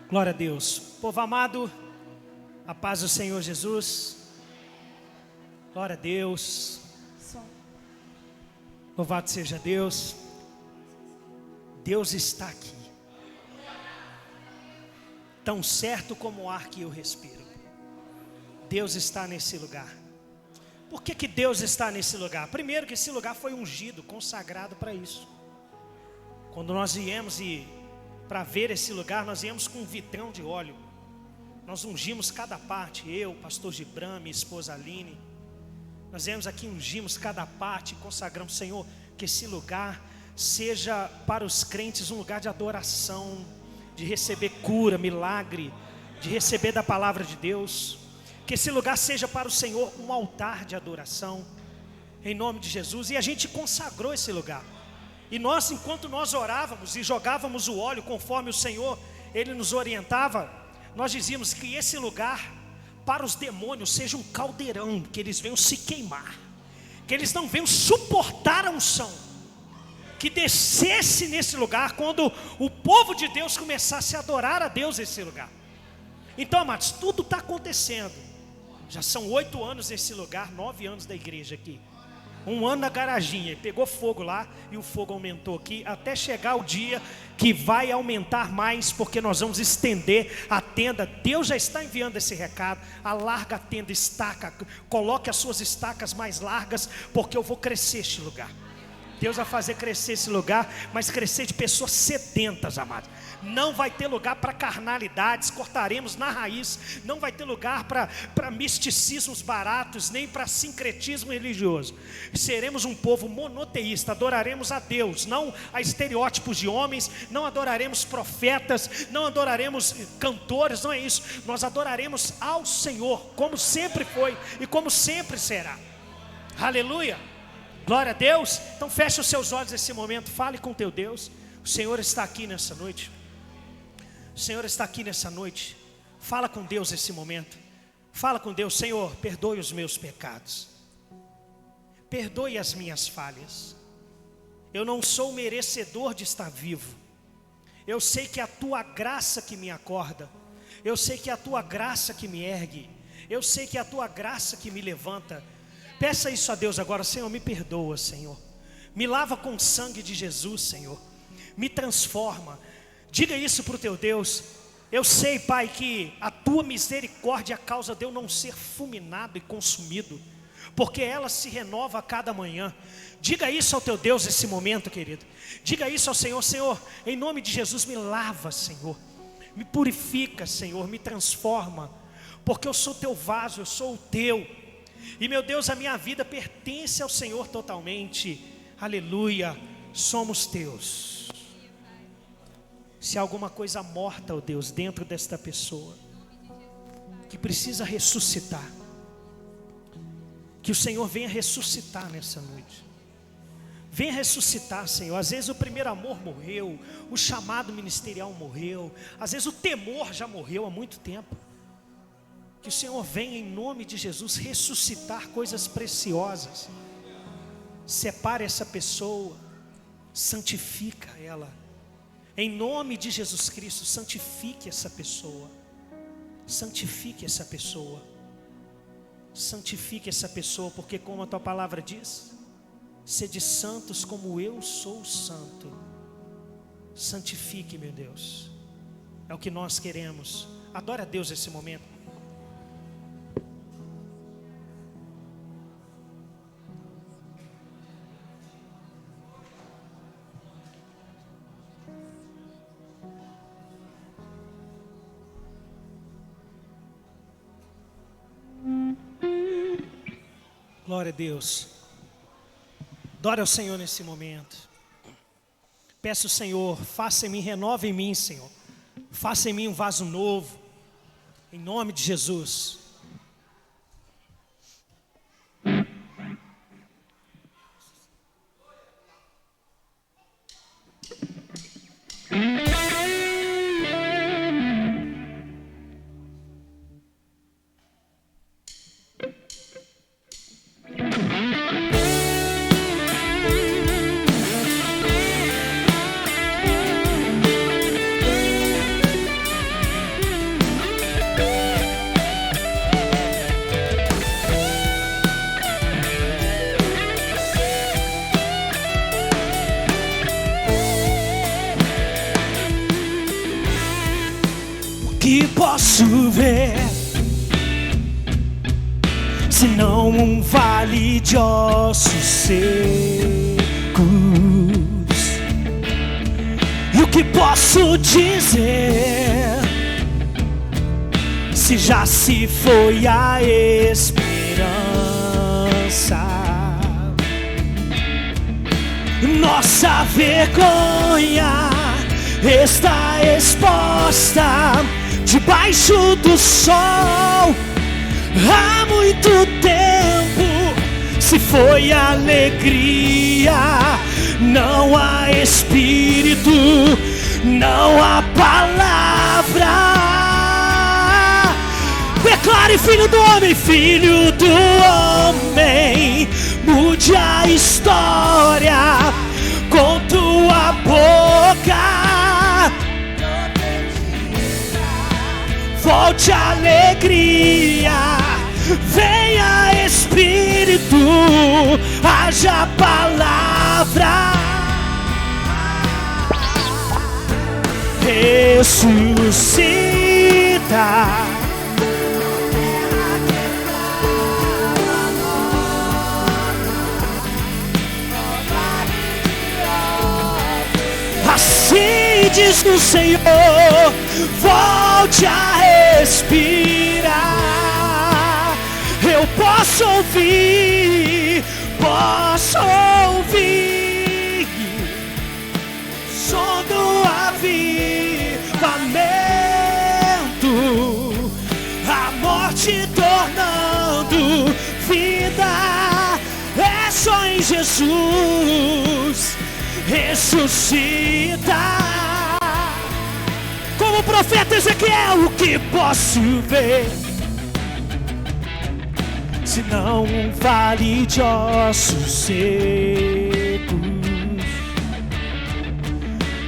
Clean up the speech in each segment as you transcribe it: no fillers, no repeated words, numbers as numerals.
Glória a Deus. Povo amado, a paz do Senhor Jesus. Glória a Deus. Louvado seja Deus. Deus está aqui. Tão certo como o ar que eu respiro. Deus está nesse lugar. Por que Deus está nesse lugar? Primeiro que esse lugar foi ungido, consagrado para isso. Quando nós viemos para ver esse lugar, nós viemos com um vitrão de óleo. Nós ungimos cada parte, eu, pastor Gibran, minha esposa Aline. Nós viemos aqui, ungimos cada parte, consagramos, Senhor, que esse lugar seja para os crentes um lugar de adoração, de receber cura, milagre, de receber da palavra de Deus. Que esse lugar seja para o Senhor um altar de adoração, em nome de Jesus. E a gente consagrou esse lugar. E nós, enquanto nós orávamos e jogávamos o óleo conforme o Senhor, Ele nos orientava, nós dizíamos que esse lugar, para os demônios, seja um caldeirão, que eles venham se queimar, que eles não venham suportar a unção, que descesse nesse lugar, quando o povo de Deus começasse a adorar a Deus nesse lugar. Então, amados, tudo está acontecendo. Já são 8 anos nesse lugar, 9 anos da igreja aqui. 1 ano na garaginha, pegou fogo lá e o fogo aumentou aqui, até chegar o dia que vai aumentar mais, porque nós vamos estender a tenda. Deus já está enviando esse recado. Alarga a tenda, estaca, coloque as suas estacas mais largas, porque eu vou crescer este lugar. Deus vai fazer crescer esse lugar, mas crescer de pessoas sedentas, amados. Não vai ter lugar para carnalidades, cortaremos na raiz. Não vai ter lugar para misticismos baratos, nem para sincretismo religioso. Seremos um povo monoteísta, adoraremos a Deus, não a estereótipos de homens, não adoraremos profetas, não adoraremos cantores, não é isso. Nós adoraremos ao Senhor, como sempre foi e como sempre será. Aleluia. Glória a Deus. Então feche os seus olhos nesse momento, fale com teu Deus. O Senhor está aqui nessa noite. O Senhor está aqui nessa noite. Fala com Deus nesse momento. Fala com Deus: Senhor, perdoe os meus pecados, perdoe as minhas falhas. Eu não sou merecedor de estar vivo. Eu sei que é a tua graça que me acorda. Eu sei que é a tua graça que me ergue. Eu sei que é a tua graça que me levanta. Peça isso a Deus agora: Senhor, me perdoa, Senhor. Me lava com o sangue de Jesus, Senhor. Me transforma. Diga isso para o teu Deus. Eu sei, Pai, que a tua misericórdia é a causa de eu não ser fulminado e consumido, porque ela se renova a cada manhã. Diga isso ao teu Deus nesse momento, querido. Diga isso ao Senhor: Senhor, em nome de Jesus, me lava, Senhor. Me purifica, Senhor, me transforma, porque eu sou teu vaso, eu sou o teu. E meu Deus, a minha vida pertence ao Senhor totalmente. Aleluia, somos teus. Se há alguma coisa morta, ó Deus, dentro desta pessoa, que precisa ressuscitar, que o Senhor venha ressuscitar nessa noite. Venha ressuscitar, Senhor. Às vezes o primeiro amor morreu, o chamado ministerial morreu, às vezes o temor já morreu há muito tempo. Que o Senhor venha, em nome de Jesus, ressuscitar coisas preciosas. Separe essa pessoa, santifica ela. Em nome de Jesus Cristo, santifique essa pessoa. Santifique essa pessoa. Santifique essa pessoa, porque como a tua palavra diz, sede santos como eu sou santo. Santifique, meu Deus. É o que nós queremos. Adore a Deus nesse momento. Glória a Deus. Adore ao Senhor nesse momento. Peço ao Senhor, faça em mim, renova em mim, Senhor. Faça em mim um vaso novo, em nome de Jesus. posso ver, senão um vale de ossos secos? E o que posso dizer, se já se foi a esperança? Nossa vergonha está exposta debaixo do sol. Há muito tempo se foi alegria, não há espírito, não há palavra. Declare: filho do homem, filho do homem, mude a história com tua boca. Volte a alegria, venha espírito, haja palavra. Ressuscita. Assim diz o Senhor, volte a respirar. Eu posso ouvir som do avivamento, a morte tornando vida. É só em Jesus. Ressuscita. Como o profeta Ezequiel, o que posso ver, senão um vale de ossos secos?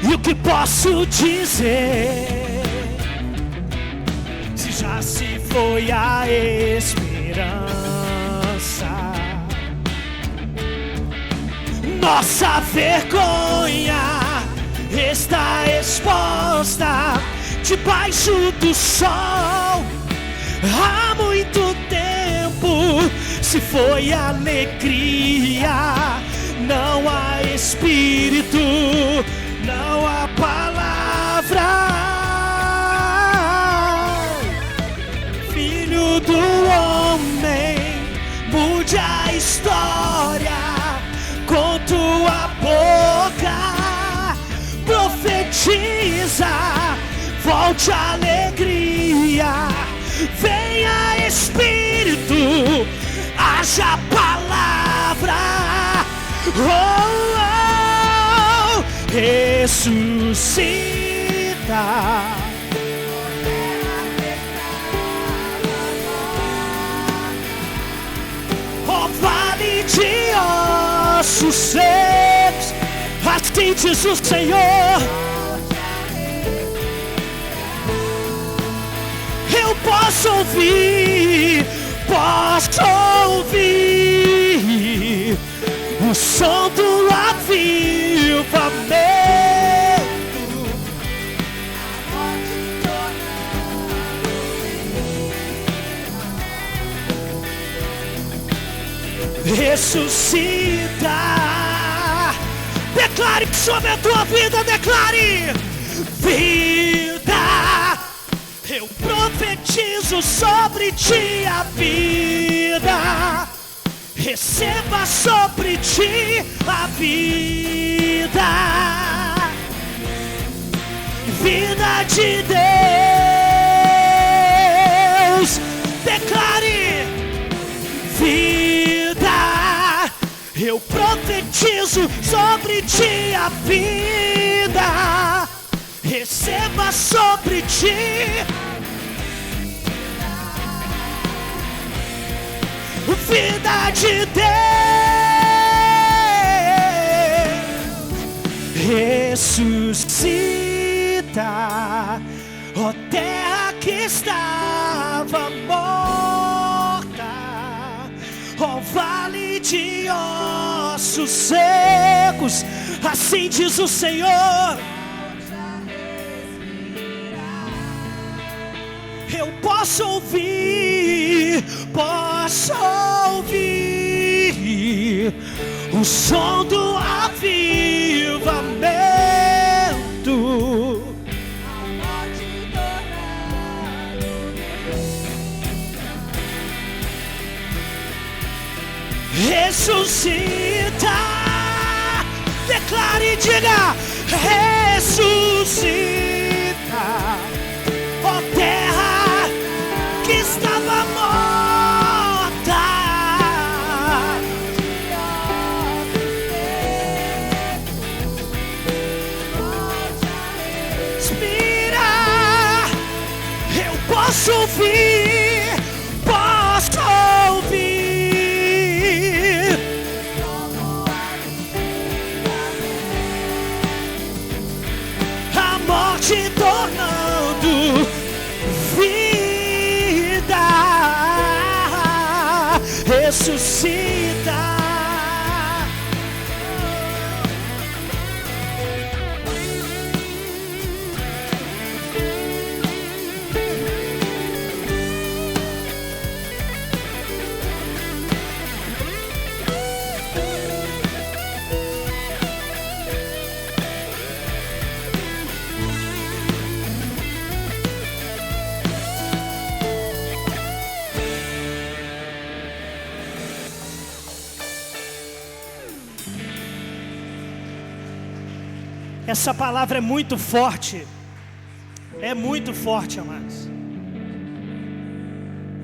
E o que posso dizer, se já se foi a esperança? Nossa vergonha está exposta debaixo do sol. Há muito tempo se foi alegria, não há espírito, não há palavra. Filho do homem, mude a história com tua boca, profetiza, volte a alegria, venha espírito, haja palavra. Oh, oh, ressuscita. Oh, vale de ossos secos, assim diz o Senhor. Eu posso ouvir o som do avivamento, ressuscita. Declare sobre a tua vida, declare vida. Eu profetizo sobre ti a vida. Receba sobre ti a vida. Vida de Deus. Declare vida. Eu profetizo sobre ti a vida. Receba sobre ti vida de Deus. Ressuscita, ó terra que estava morta, ó vale de ossos secos, assim diz o Senhor. Eu posso ouvir o som do avivamento. Ressuscita, declare e diga: ressuscita, ó terra que estava morta. Inspira, eu posso ouvir, a morte tornando vida, ressuscita. Essa palavra é muito forte. É muito forte, amados.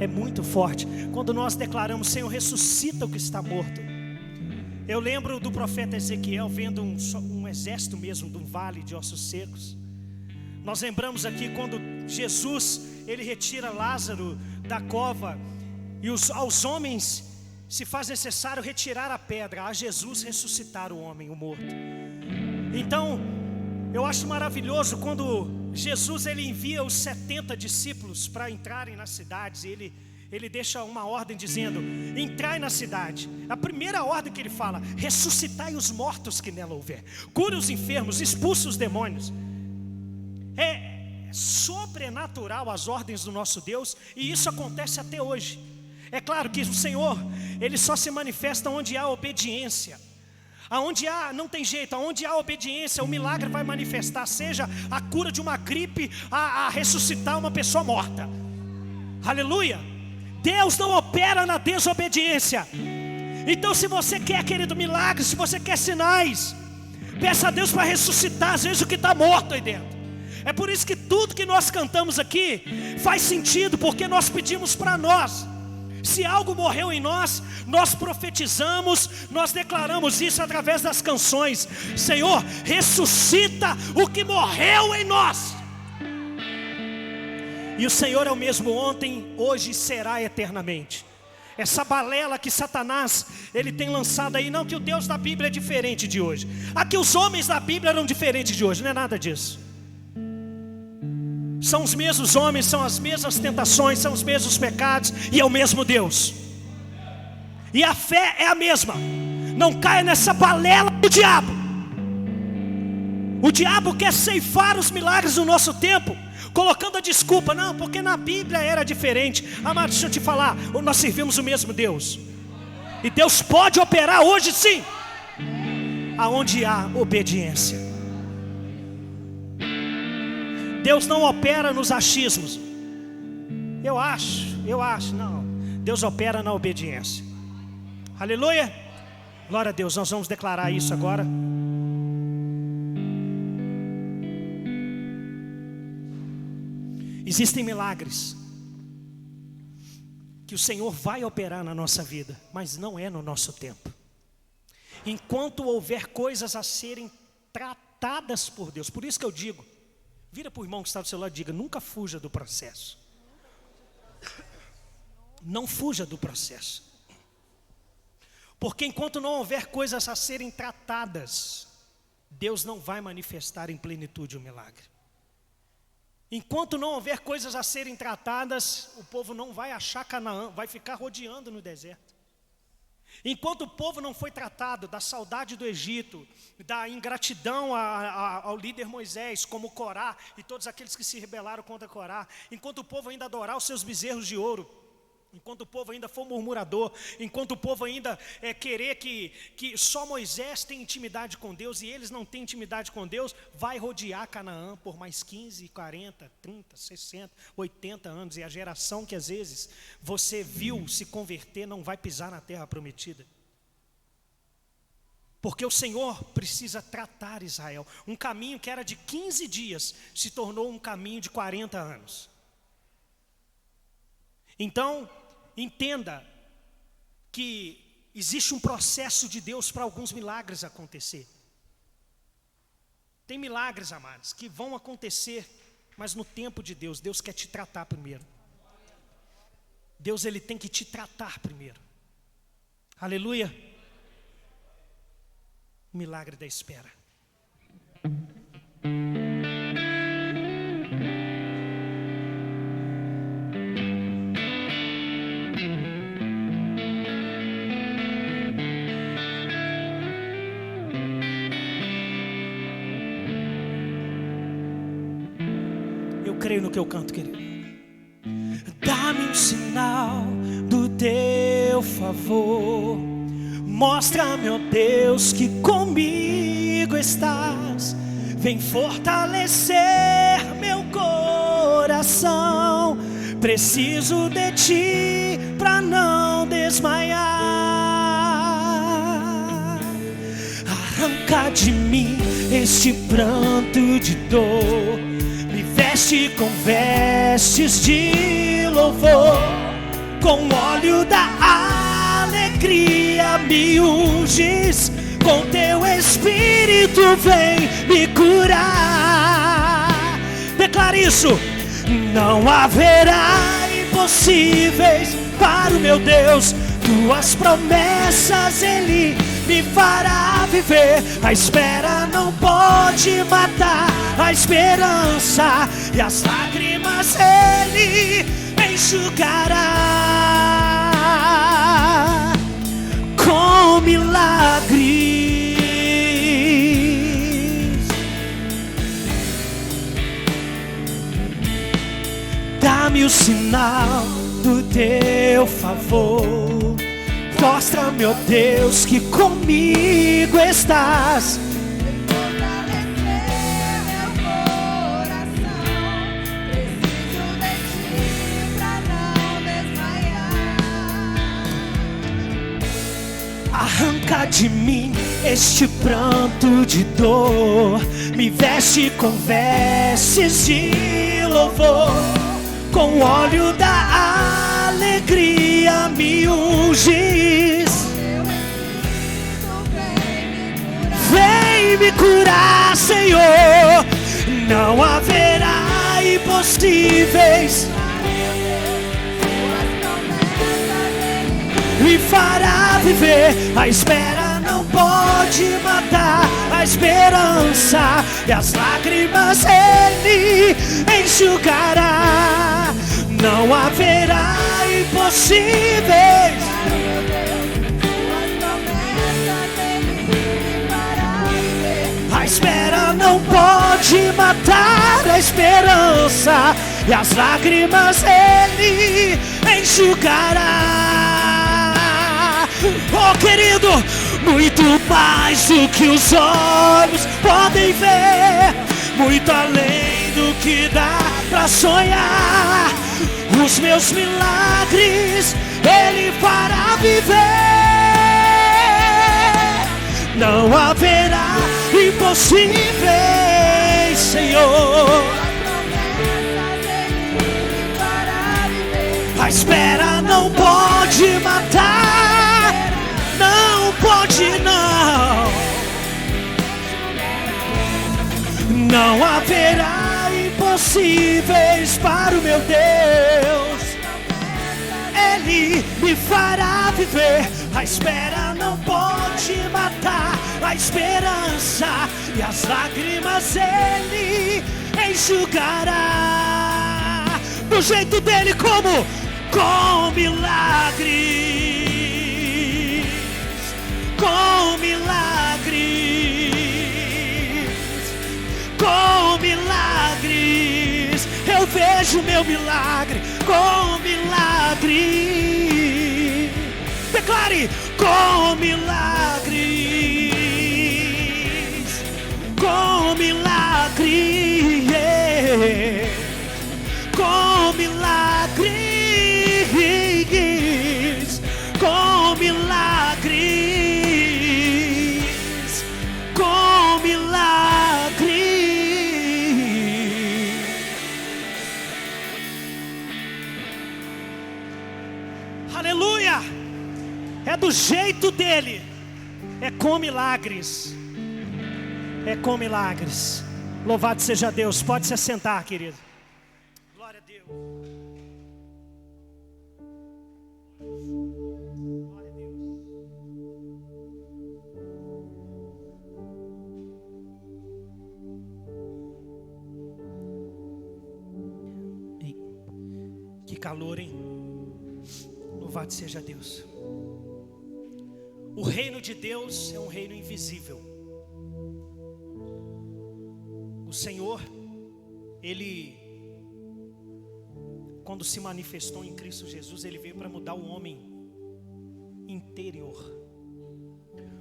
É muito forte. Quando nós declaramos: Senhor, ressuscita o que está morto. Eu lembro do profeta Ezequiel vendo um exército mesmo de um vale de ossos secos. Nós lembramos aqui quando Jesus, ele retira Lázaro da cova, e aos homens se faz necessário retirar a pedra, a Jesus ressuscitar o homem, o morto. Então, eu acho maravilhoso quando Jesus ele envia os 70 discípulos para entrarem nas cidades. E ele deixa uma ordem dizendo: entrai na cidade. A primeira ordem que ele fala: ressuscitai os mortos que nela houver, cure os enfermos, expulse os demônios. É sobrenatural as ordens do nosso Deus, e isso acontece até hoje. É claro que o Senhor, ele só se manifesta onde há obediência. Aonde não tem jeito, aonde há obediência, o milagre vai manifestar, seja a cura de uma gripe, a ressuscitar uma pessoa morta. Aleluia! Deus não opera na desobediência. Então, se você quer, querido, milagre, se você quer sinais, peça a Deus para ressuscitar às vezes o que está morto aí dentro. É por isso que tudo que nós cantamos aqui faz sentido, porque nós pedimos para nós. Se algo morreu em nós, nós profetizamos, nós declaramos isso através das canções. Senhor, ressuscita o que morreu em nós. E o Senhor é o mesmo ontem, hoje e será eternamente. Essa balela que Satanás, ele tem lançado aí, não que o Deus da Bíblia é diferente de hoje. Aqui os homens da Bíblia eram diferentes de hoje, não é nada disso. São os mesmos homens, são as mesmas tentações, são os mesmos pecados, e é o mesmo Deus. E a fé é a mesma. Não caia nessa balela do diabo. O diabo quer ceifar os milagres do nosso tempo, colocando a desculpa: não, porque na Bíblia era diferente. Amado, deixa eu te falar, nós servimos o mesmo Deus. E Deus pode operar hoje sim, aonde há obediência. Deus não opera nos achismos. Eu acho, não. Deus opera na obediência. Aleluia. Glória a Deus, nós vamos declarar isso agora. Existem milagres que o Senhor vai operar na nossa vida, mas não é no nosso tempo. Enquanto houver coisas a serem tratadas por Deus. Por isso que eu digo, vira para o irmão que está do seu lado e diga: nunca fuja do processo. Não fuja do processo. Porque enquanto não houver coisas a serem tratadas, Deus não vai manifestar em plenitude o milagre. Enquanto não houver coisas a serem tratadas, o povo não vai achar Canaã, vai ficar rodeando no deserto. Enquanto o povo não foi tratado da saudade do Egito, da ingratidão ao líder Moisés, como Corá e todos aqueles que se rebelaram contra Corá, enquanto o povo ainda adorar os seus bezerros de ouro, enquanto o povo ainda for murmurador, enquanto o povo ainda querer que só Moisés tem intimidade com Deus e eles não têm intimidade com Deus, vai rodear Canaã por mais 15, 40, 30, 60, 80 anos. E a geração que às vezes você viu se converter não vai pisar na terra prometida. Porque o Senhor precisa tratar Israel. Um caminho que era de 15 dias se tornou um caminho de 40 anos. Então, entenda que existe um processo de Deus para alguns milagres acontecer. Tem milagres, amados, que vão acontecer, mas no tempo de Deus. Deus quer te tratar primeiro. Deus, Ele tem que te tratar primeiro. Aleluia. Milagre da espera. Eu creio no que eu canto, querido. Dá-me um sinal do teu favor. Mostra-me, ó Deus, que comigo estás. Vem fortalecer meu coração. Preciso de ti pra não desmaiar. Arranca de mim este pranto de dor. Me veste com vestes de louvor. Com óleo da alegria me unges. Com teu Espírito vem me curar. Declara isso. Não haverá impossíveis para o meu Deus. Tuas promessas Ele me fará viver. A espera não pode matar a esperança. E as lágrimas Ele enxugará com milagres. Dá-me o sinal do teu favor. Mostra-me, ó Deus, que comigo estás. Arranca de mim este pranto de dor. Me veste com vestes de louvor. Com óleo da alegria me unges. Vem me curar, Senhor. Não haverá impossíveis. Me fará viver. A espera não pode matar a esperança. E as lágrimas Ele enxugará. Não haverá impossíveis. A espera não pode matar a esperança. E as lágrimas Ele enxugará. Oh, querido, muito mais do que os olhos podem ver, muito além do que dá pra sonhar. Os meus milagres Ele fará viver. Não haverá impossíveis, Senhor. A espera não pode matar. Não pode, não. Não haverá impossíveis para o meu Deus. Ele me fará viver. A espera não pode matar a esperança. E as lágrimas Ele enxugará. Do jeito dele, como? Com milagres. com milagres, com milagres. Eu vejo meu milagre, com milagre. Declare, com milagres, com milagres, com milagres, com milagres, com milagres. Aleluia! É do jeito dele, é com milagres, é com milagres. Louvado seja Deus. Pode se assentar, querido. Glória a Deus. Glória a Deus. Ei, que calor, hein? Louvado seja Deus. O reino de Deus é um reino invisível. O Senhor, Ele, quando se manifestou em Cristo Jesus, Ele veio para mudar o homem interior.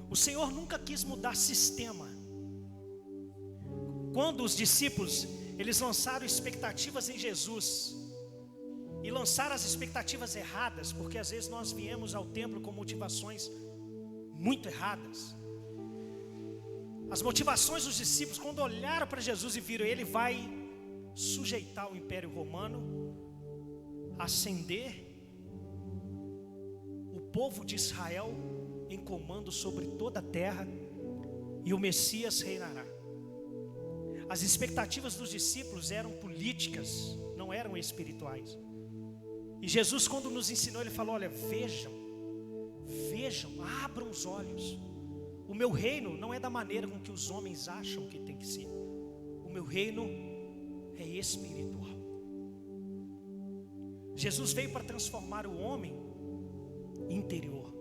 O Senhor nunca quis mudar sistema. Quando os discípulos, eles lançaram expectativas em Jesus, e lançaram as expectativas erradas, porque às vezes nós viemos ao templo com motivações muito erradas. As motivações dos discípulos, quando olharam para Jesus e viram ele vai sujeitar o Império Romano, ascender o povo de Israel em comando sobre toda a terra, e o Messias reinará. As expectativas dos discípulos eram políticas, não eram espirituais. E Jesus, quando nos ensinou, Ele falou: olha, vejam, abram os olhos. O meu reino não é da maneira com que os homens acham que tem que ser. O meu reino é espiritual. Jesus veio para transformar o homem interior.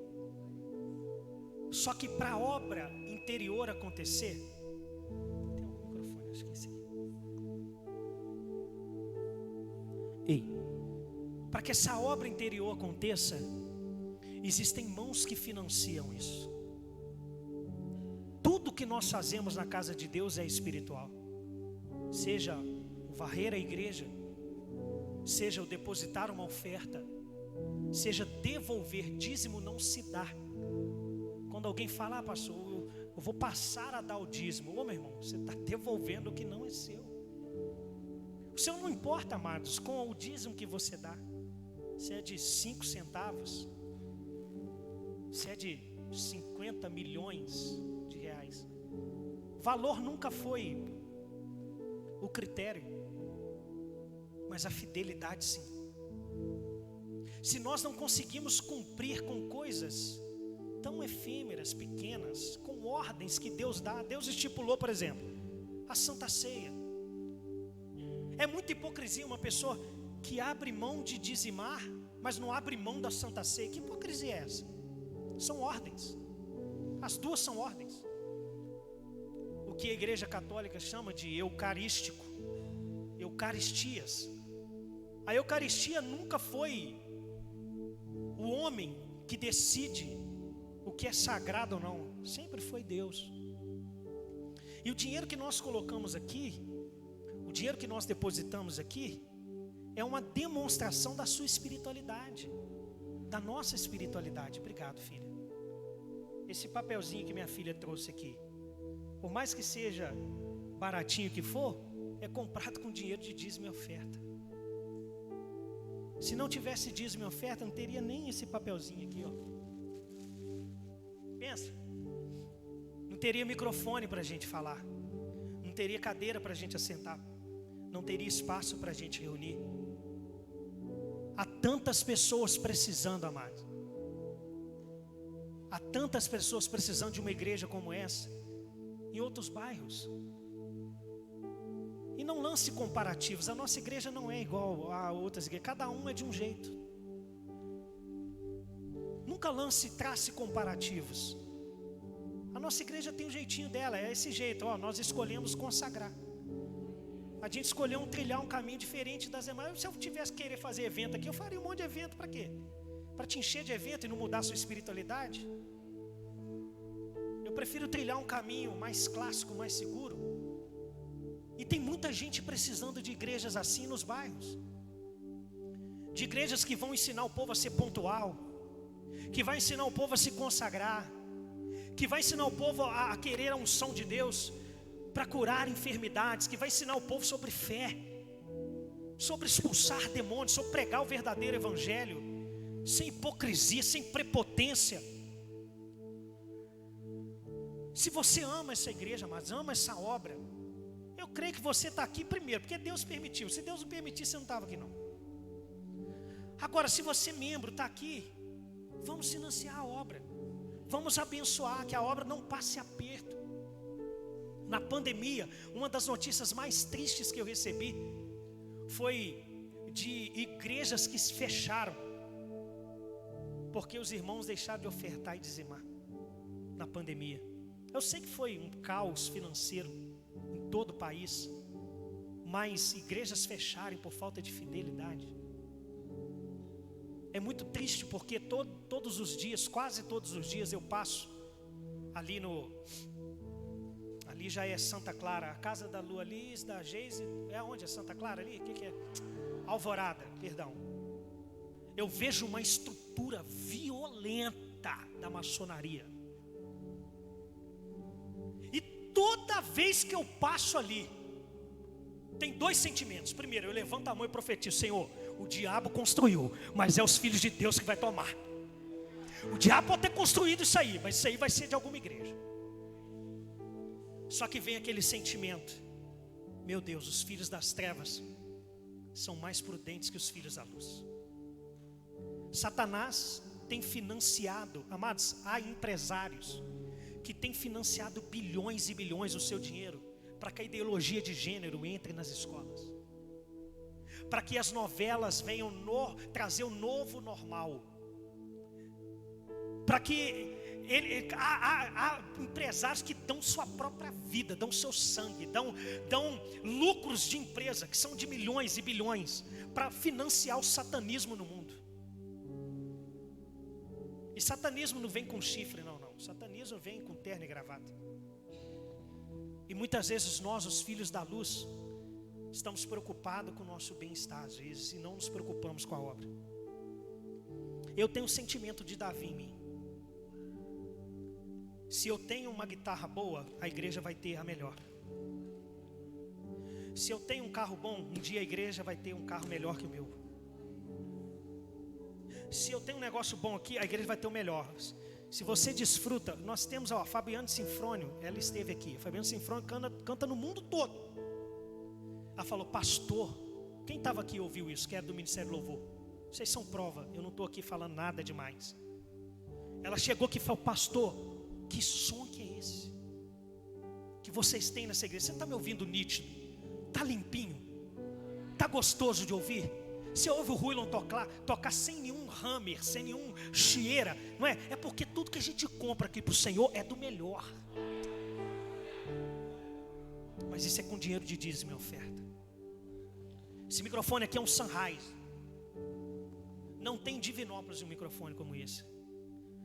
Só que para a obra interior acontecer, tem um microfone, acho que é esse aqui. Ei, para que essa obra interior aconteça, existem mãos que financiam isso. Tudo que nós fazemos na casa de Deus é espiritual. Seja o varrer a igreja, seja o depositar uma oferta, seja devolver dízimo, não se dá. Quando alguém fala: pastor, eu vou passar a dar o dízimo. Ô meu irmão, você está devolvendo o que não é seu. O Senhor não importa, amados, com o dízimo que você dá. Se é de 5 centavos, se é de 50 milhões de reais. Valor nunca foi o critério, mas a fidelidade sim. Se nós não conseguimos cumprir com coisas tão efêmeras, pequenas, com ordens que Deus dá, Deus estipulou, por exemplo, a Santa Ceia. É muita hipocrisia uma pessoa que abre mão de dizimar, mas não abre mão da Santa Ceia. Que hipocrisia é essa? São ordens. As duas são ordens. O que a Igreja Católica chama de eucarístico, eucaristias. A Eucaristia nunca foi o homem que decide o que é sagrado ou não. Sempre foi Deus. E o dinheiro que nós colocamos aqui, o dinheiro que nós depositamos aqui, é uma demonstração da sua espiritualidade, da nossa espiritualidade. Obrigado, filha. Esse papelzinho que minha filha trouxe aqui, por mais que seja baratinho que for, é comprado com dinheiro de dízimo e oferta. Se não tivesse dízimo e oferta, não teria nem esse papelzinho aqui, ó. Pensa, não teria microfone para a gente falar, não teria cadeira para a gente assentar, não teria espaço para a gente reunir. Há tantas pessoas precisando, amados. Há tantas pessoas precisando de uma igreja como essa, em outros bairros. E não lance comparativos. A nossa igreja não é igual a outras igrejas. Cada um é de um jeito. Nunca trace comparativos. A nossa igreja tem um jeitinho dela, é esse jeito, nós escolhemos consagrar. A gente escolheu trilhar um caminho diferente das demais. Se eu tivesse que querer fazer evento aqui, eu faria um monte de evento para quê? Para te encher de evento e não mudar a sua espiritualidade? Eu prefiro trilhar um caminho mais clássico, mais seguro. E tem muita gente precisando de igrejas assim nos bairros. De igrejas que vão ensinar o povo a ser pontual, que vai ensinar o povo a se consagrar, que vai ensinar o povo a querer a unção de Deus para curar enfermidades, que vai ensinar o povo sobre fé, sobre expulsar demônios, sobre pregar o verdadeiro evangelho, sem hipocrisia, sem prepotência. Se você ama essa igreja, mas ama essa obra, eu creio que você está aqui primeiro, porque Deus permitiu. Se Deus não permitisse, você não estava aqui não. Agora, se você membro está aqui, vamos financiar a obra, vamos abençoar, que a obra não passe aperto. Na pandemia, uma das notícias mais tristes que eu recebi foi de igrejas que se fecharam, porque os irmãos deixaram de ofertar e dizimar na pandemia. Eu sei que foi um caos financeiro em todo o país, mas igrejas fecharem por falta de fidelidade. É muito triste, porque todos os dias, quase todos os dias eu passo ali ali já é Santa Clara, a casa da Lua Liz, da Geise, é onde é Santa Clara ali? O que é? Alvorada, perdão. Eu vejo uma estrutura violenta da maçonaria. E toda vez que eu passo ali, tem dois sentimentos. Primeiro, eu levanto a mão e profetizo: Senhor, o diabo construiu, mas é os filhos de Deus que vai tomar. O diabo pode ter construído isso aí, mas isso aí vai ser de alguma igreja. Só que vem aquele sentimento: meu Deus, os filhos das trevas são mais prudentes que os filhos da luz. Satanás tem financiado, amados, há empresários que têm financiado bilhões e bilhões do seu dinheiro para que a ideologia de gênero entre nas escolas, para que as novelas venham trazer o novo normal, para que há empresários que dão sua própria vida, dão seu sangue, dão lucros de empresa que são de milhões e bilhões para financiar o satanismo no mundo. E satanismo não vem com chifre, não. Satanismo vem com terno e gravata. E muitas vezes nós, os filhos da luz, estamos preocupados com o nosso bem-estar às vezes, e não nos preocupamos com a obra. Eu tenho o sentimento de Davi em mim. Se eu tenho uma guitarra boa, a igreja vai ter a melhor. Se eu tenho um carro bom, um dia a igreja vai ter um carro melhor que o meu. Se eu tenho um negócio bom aqui, a igreja vai ter o melhor. Se você desfruta, nós temos a Fabiana Sinfrônio, ela esteve aqui. A Fabiana Sinfrônio canta no mundo todo. Ela falou: pastor, quem estava aqui ouviu isso, que era do Ministério Louvor? Vocês são prova, eu não estou aqui falando nada demais. Ela chegou aqui e falou: pastor, que som que é esse que vocês têm nessa igreja? Você está me ouvindo nítido? Está limpinho? Está gostoso de ouvir? Você ouve o Ruilon tocar sem nenhum hammer, sem nenhum chieira, não é? É porque tudo que a gente compra aqui para o Senhor é do melhor. Mas isso é com dinheiro de dízimo e oferta. Esse microfone aqui é um Sunrise. Não tem Divinópolis um microfone como esse.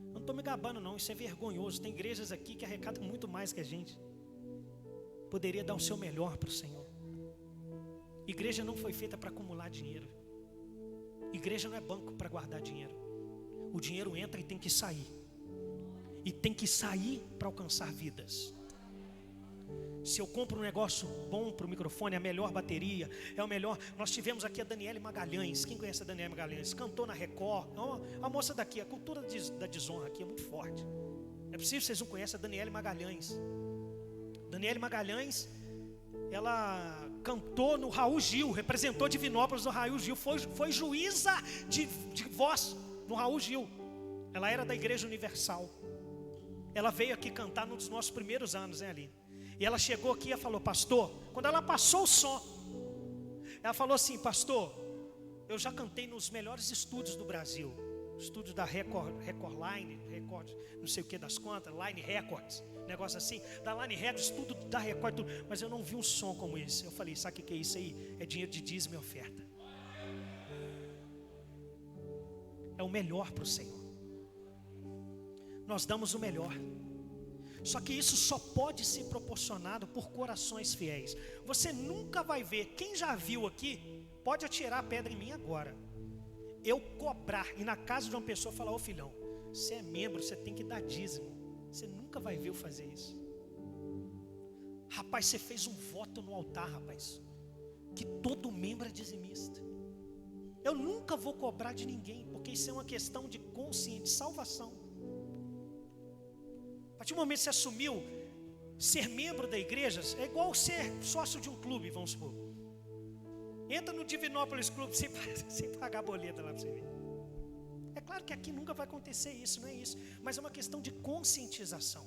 Eu não estou me gabando não, isso é vergonhoso. Tem igrejas aqui que arrecadam muito mais que a gente. Poderia dar o seu melhor para o Senhor. Igreja não foi feita para acumular dinheiro. Igreja não é banco para guardar dinheiro. O dinheiro entra e tem que sair. E tem que sair para alcançar vidas. Se eu compro um negócio bom para o microfone, a melhor bateria, é o melhor. Nós tivemos aqui a Daniele Magalhães. Quem conhece a Daniele Magalhães? Cantou na Record. A moça daqui, a cultura da desonra aqui é muito forte. É possível que vocês não conhecem a Daniele Magalhães. Daniele Magalhães, ela cantou no Raul Gil, representou Divinópolis no Raul Gil, foi juíza de voz no Raul Gil. Ela era da Igreja Universal. Ela veio aqui cantar num dos nossos primeiros anos, né, Aline? E ela chegou aqui e falou: pastor, quando ela passou o som, ela falou assim: pastor, eu já cantei nos melhores estúdios do Brasil, estúdio da Record Line, Record, não sei o que das contas, Line Records, negócio assim, da Line Records, tudo da Record, tudo, mas eu não vi um som como esse. Eu falei, sabe o que é isso aí? É dinheiro de dízimo e oferta. É o melhor para o Senhor. Nós damos o melhor. Só que isso só pode ser proporcionado por corações fiéis. Você nunca vai ver, quem já viu aqui, pode atirar a pedra em mim agora. Eu cobrar, e na casa de uma pessoa falar, ô filhão, você é membro, você tem que dar dízimo. Você nunca vai ver eu fazer isso. Rapaz, você fez um voto no altar, rapaz, que todo membro é dizimista. Eu nunca vou cobrar de ninguém, porque isso é uma questão de consciência, de salvação. A partir do momento que você assumiu ser membro da igreja, é igual ser sócio de um clube, vamos supor. Entra no Divinópolis Clube sem pagar boleta lá para você ver. É claro que aqui nunca vai acontecer isso, não é isso, mas é uma questão de conscientização.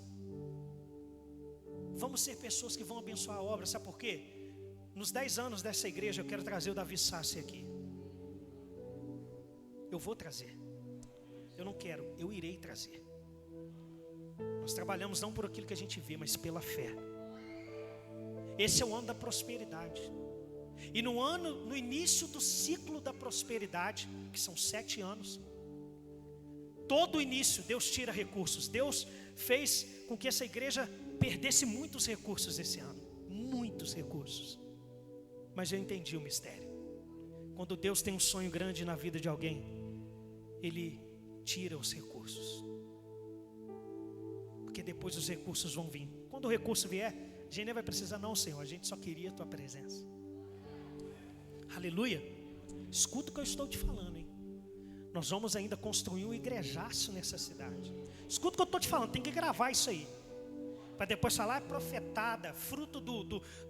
Vamos ser pessoas que vão abençoar a obra, sabe por quê? Nos 10 anos dessa igreja eu quero trazer o Davi Sassi aqui. Eu vou trazer. Eu não quero, eu irei trazer. Nós trabalhamos não por aquilo que a gente vê, mas pela fé. Esse é o ano da prosperidade. E no início do ciclo da prosperidade, que são 7 anos, todo início Deus tira recursos. Deus fez com que essa igreja perdesse muitos recursos esse ano. Muitos recursos. Mas eu entendi o mistério. Quando Deus tem um sonho grande na vida de alguém, Ele tira os recursos. Porque depois os recursos vão vir. Quando o recurso vier, a gente nem vai precisar, não, Senhor, a gente só queria a Tua presença. Aleluia. Escuta o que eu estou te falando, hein? Nós vamos ainda construir um igrejaço nessa cidade. Escuta o que eu estou te falando, tem que gravar isso aí, para depois falar, é profetada, fruto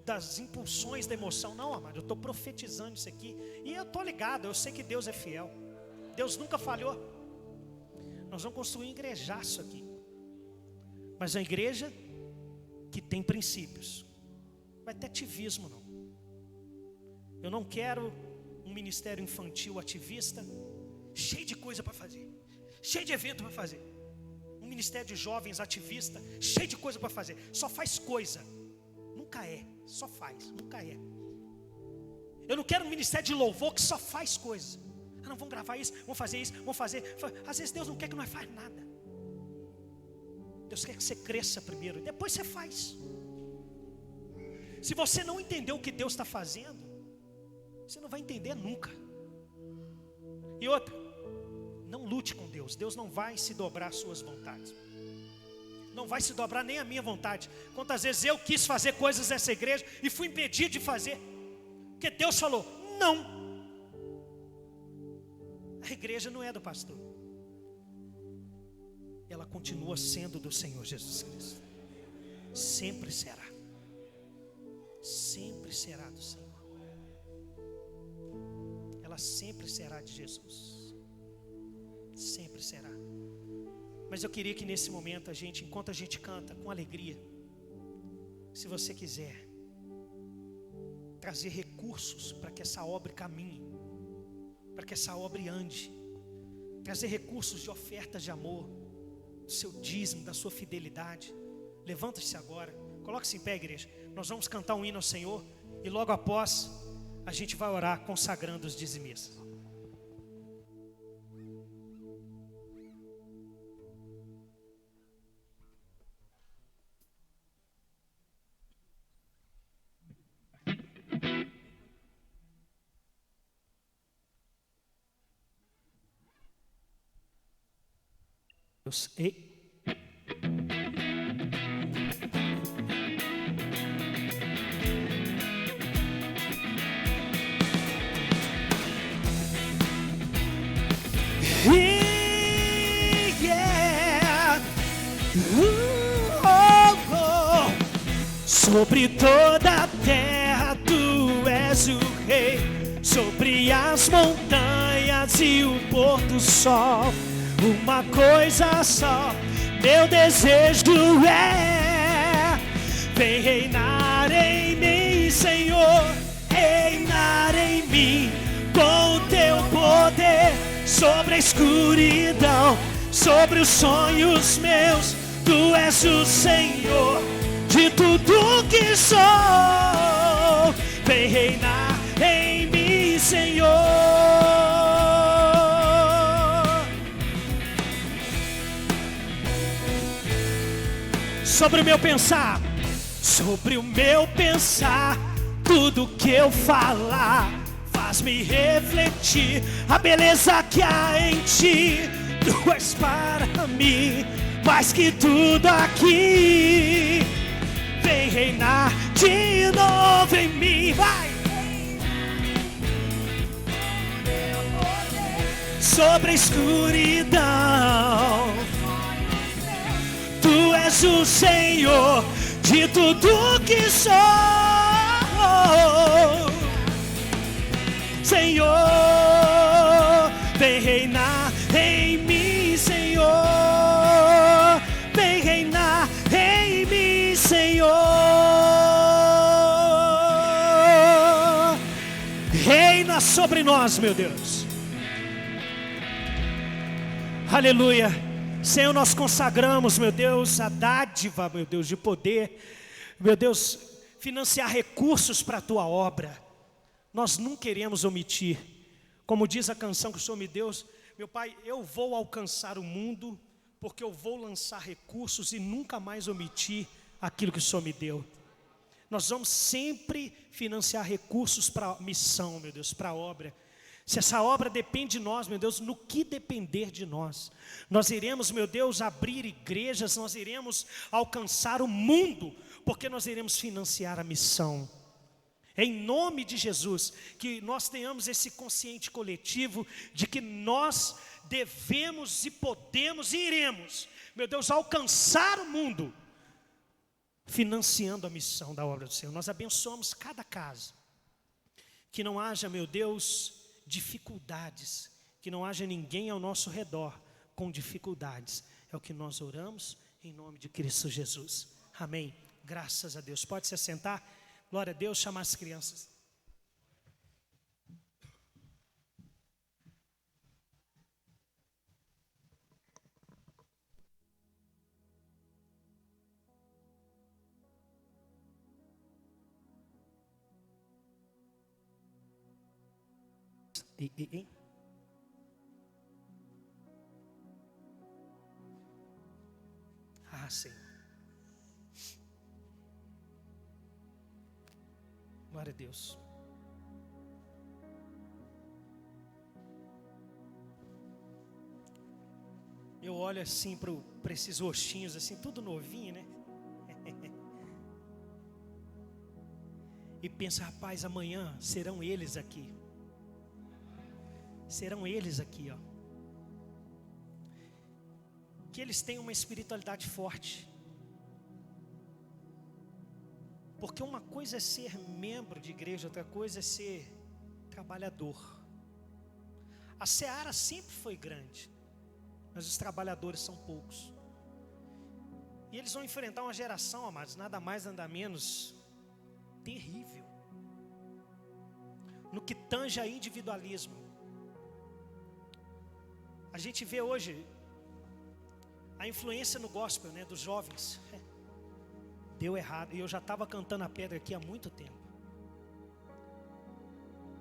das impulsões da emoção. Não, amado, eu estou profetizando isso aqui. E eu estou ligado, eu sei que Deus é fiel. Deus nunca falhou. Nós vamos construir um igrejaço aqui. Mas uma igreja que tem princípios. Não vai ter ativismo, não. Eu não quero um ministério infantil ativista, cheio de coisa para fazer, cheio de evento para fazer. Um ministério de jovens ativista, cheio de coisa para fazer. Só faz coisa. Nunca é, só faz, nunca é. Eu não quero um ministério de louvor que só faz coisa. Ah, não, vamos gravar isso, vamos fazer isso, vamos fazer. Às vezes Deus não quer que nós façamos nada. Deus quer que você cresça primeiro, depois você faz. Se você não entender o que Deus está fazendo, você não vai entender nunca. E outra, não lute com Deus. Deus não vai se dobrar às suas vontades. Não vai se dobrar nem a minha vontade. Quantas vezes eu quis fazer coisas nessa igreja e fui impedido de fazer, porque Deus falou, não. A igreja não é do pastor. Ela continua sendo do Senhor Jesus Cristo. Sempre será. Sempre será do Senhor. Ela sempre será de Jesus. Sempre será. Mas eu queria que nesse momento a gente, enquanto a gente canta com alegria, se você quiser trazer recursos para que essa obra caminhe, para que essa obra ande, trazer recursos de ofertas de amor, do seu dízimo, da sua fidelidade, levanta-se agora, coloque-se em pé, igreja. Nós vamos cantar um hino ao Senhor e logo após a gente vai orar consagrando os dizimistas. Ei. Sobre toda a terra tu és o rei, sobre as montanhas e o pôr do sol. Uma coisa só, meu desejo é: vem reinar em mim, Senhor, reinar em mim, com teu poder sobre a escuridão, sobre os sonhos meus. Tu és o Senhor de tudo que sou. Vem reinar em mim, Senhor. Sobre o meu pensar, sobre o meu pensar, tudo que eu falar faz-me refletir a beleza que há em ti. Tu és para mim mais que tudo aqui. Vem reinar de novo em mim, vai! Sobre a escuridão, Tu és o Senhor de tudo que sou. Senhor, vem reinar em mim, Senhor. Vem reinar em mim, Senhor. Reina sobre nós, meu Deus. Aleluia. Senhor, nós consagramos, meu Deus, a dádiva, meu Deus, de poder, meu Deus, financiar recursos para a Tua obra. Nós não queremos omitir. Como diz a canção que o Senhor me deu, meu Pai, eu vou alcançar o mundo, porque eu vou lançar recursos e nunca mais omitir aquilo que o Senhor me deu. Nós vamos sempre financiar recursos para a missão, meu Deus, para a obra. Se essa obra depende de nós, meu Deus, no que depender de nós, nós iremos, meu Deus, abrir igrejas, nós iremos alcançar o mundo, porque nós iremos financiar a missão. Em nome de Jesus, que nós tenhamos esse consciente coletivo de que nós devemos e podemos e iremos, meu Deus, alcançar o mundo, financiando a missão da obra do Senhor. Nós abençoamos cada casa, que não haja, meu Deus, dificuldades, que não haja ninguém ao nosso redor com dificuldades. É o que nós oramos em nome de Cristo Jesus. Amém. Graças a Deus. Pode se assentar. Glória a Deus. Chamar as crianças. Ah, Senhor. Glória a Deus. Eu olho assim para esses roxinhos, assim, tudo novinho, né? E penso, rapaz, amanhã serão eles aqui. Serão eles aqui, ó. Que eles tenham uma espiritualidade forte. Porque uma coisa é ser membro de igreja, outra coisa é ser trabalhador. A seara sempre foi grande, mas os trabalhadores são poucos. E eles vão enfrentar uma geração, amados, nada mais, nada menos terrível, no que tange a individualismo. A gente vê hoje a influência no gospel, né, dos jovens. Deu errado, e eu já estava cantando a pedra aqui há muito tempo.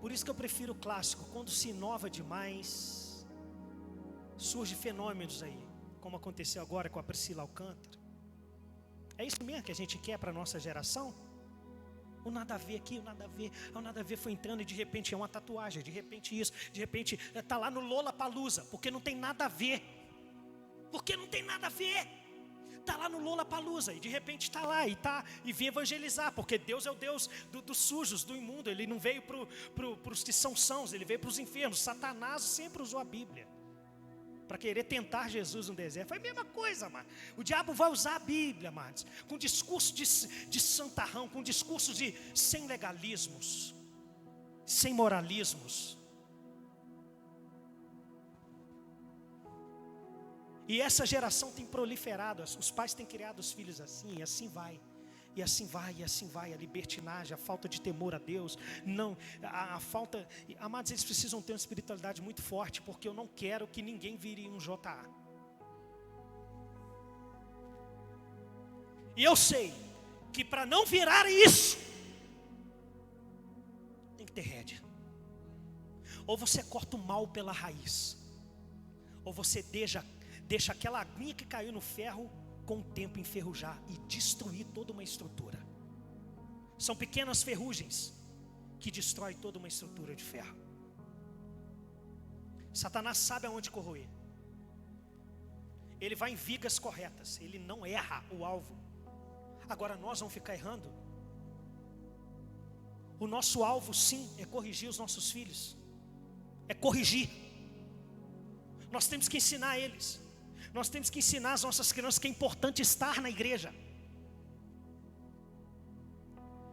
Por isso que eu prefiro o clássico. Quando se inova demais, surge fenômenos aí, como aconteceu agora com a Priscila Alcântara. É isso mesmo que a gente quer para a nossa geração? O nada a ver aqui, o nada a ver. O nada a ver foi entrando e de repente é uma tatuagem, de repente isso, de repente está lá no Lollapalooza, porque não tem nada a ver. Porque não tem nada a ver. Está lá no Lollapalooza e de repente está lá e vem evangelizar, porque Deus é o Deus dos sujos, do imundo. Ele não veio para os que são sãos, ele veio para os enfermos. Satanás sempre usou a Bíblia para querer tentar Jesus no deserto. Foi a mesma coisa, mano. O diabo vai usar a Bíblia, amados, com discurso de santarrão, com discurso sem legalismos, sem moralismos. E essa geração tem proliferado, os pais têm criado os filhos assim, e assim vai. E assim vai, a libertinagem, a falta de temor a Deus, não, a falta, amados, eles precisam ter uma espiritualidade muito forte, porque eu não quero que ninguém vire um JA. E eu sei que para não virar isso, tem que ter rédea. Ou você corta o mal pela raiz, ou você deixa aquela aguinha que caiu no ferro com o tempo enferrujar e destruir toda uma estrutura. São pequenas ferrugens que destroem toda uma estrutura de ferro. Satanás sabe aonde corroer. Ele vai em vigas corretas, ele não erra o alvo. Agora nós vamos ficar errando? O nosso alvo sim é corrigir os nossos filhos, é corrigir. Nós temos que ensinar eles. Nós temos que ensinar as nossas crianças que é importante estar na igreja.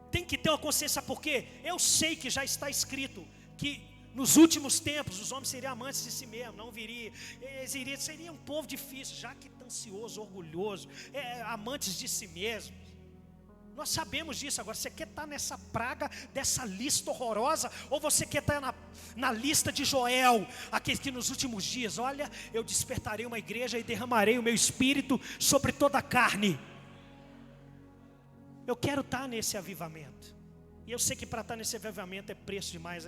Tem que ter uma consciência, porque eu sei que já está escrito que nos últimos tempos os homens seriam amantes de si mesmos, não viria, seria um povo difícil, jactancioso, orgulhoso, amantes de si mesmos. Nós sabemos disso. Agora, você quer estar nessa praga, dessa lista horrorosa, ou você quer estar na lista de Joel, aquele que nos últimos dias, olha, eu despertarei uma igreja e derramarei o meu espírito sobre toda a carne. Eu quero estar nesse avivamento. E eu sei que para estar nesse avivamento é preço demais.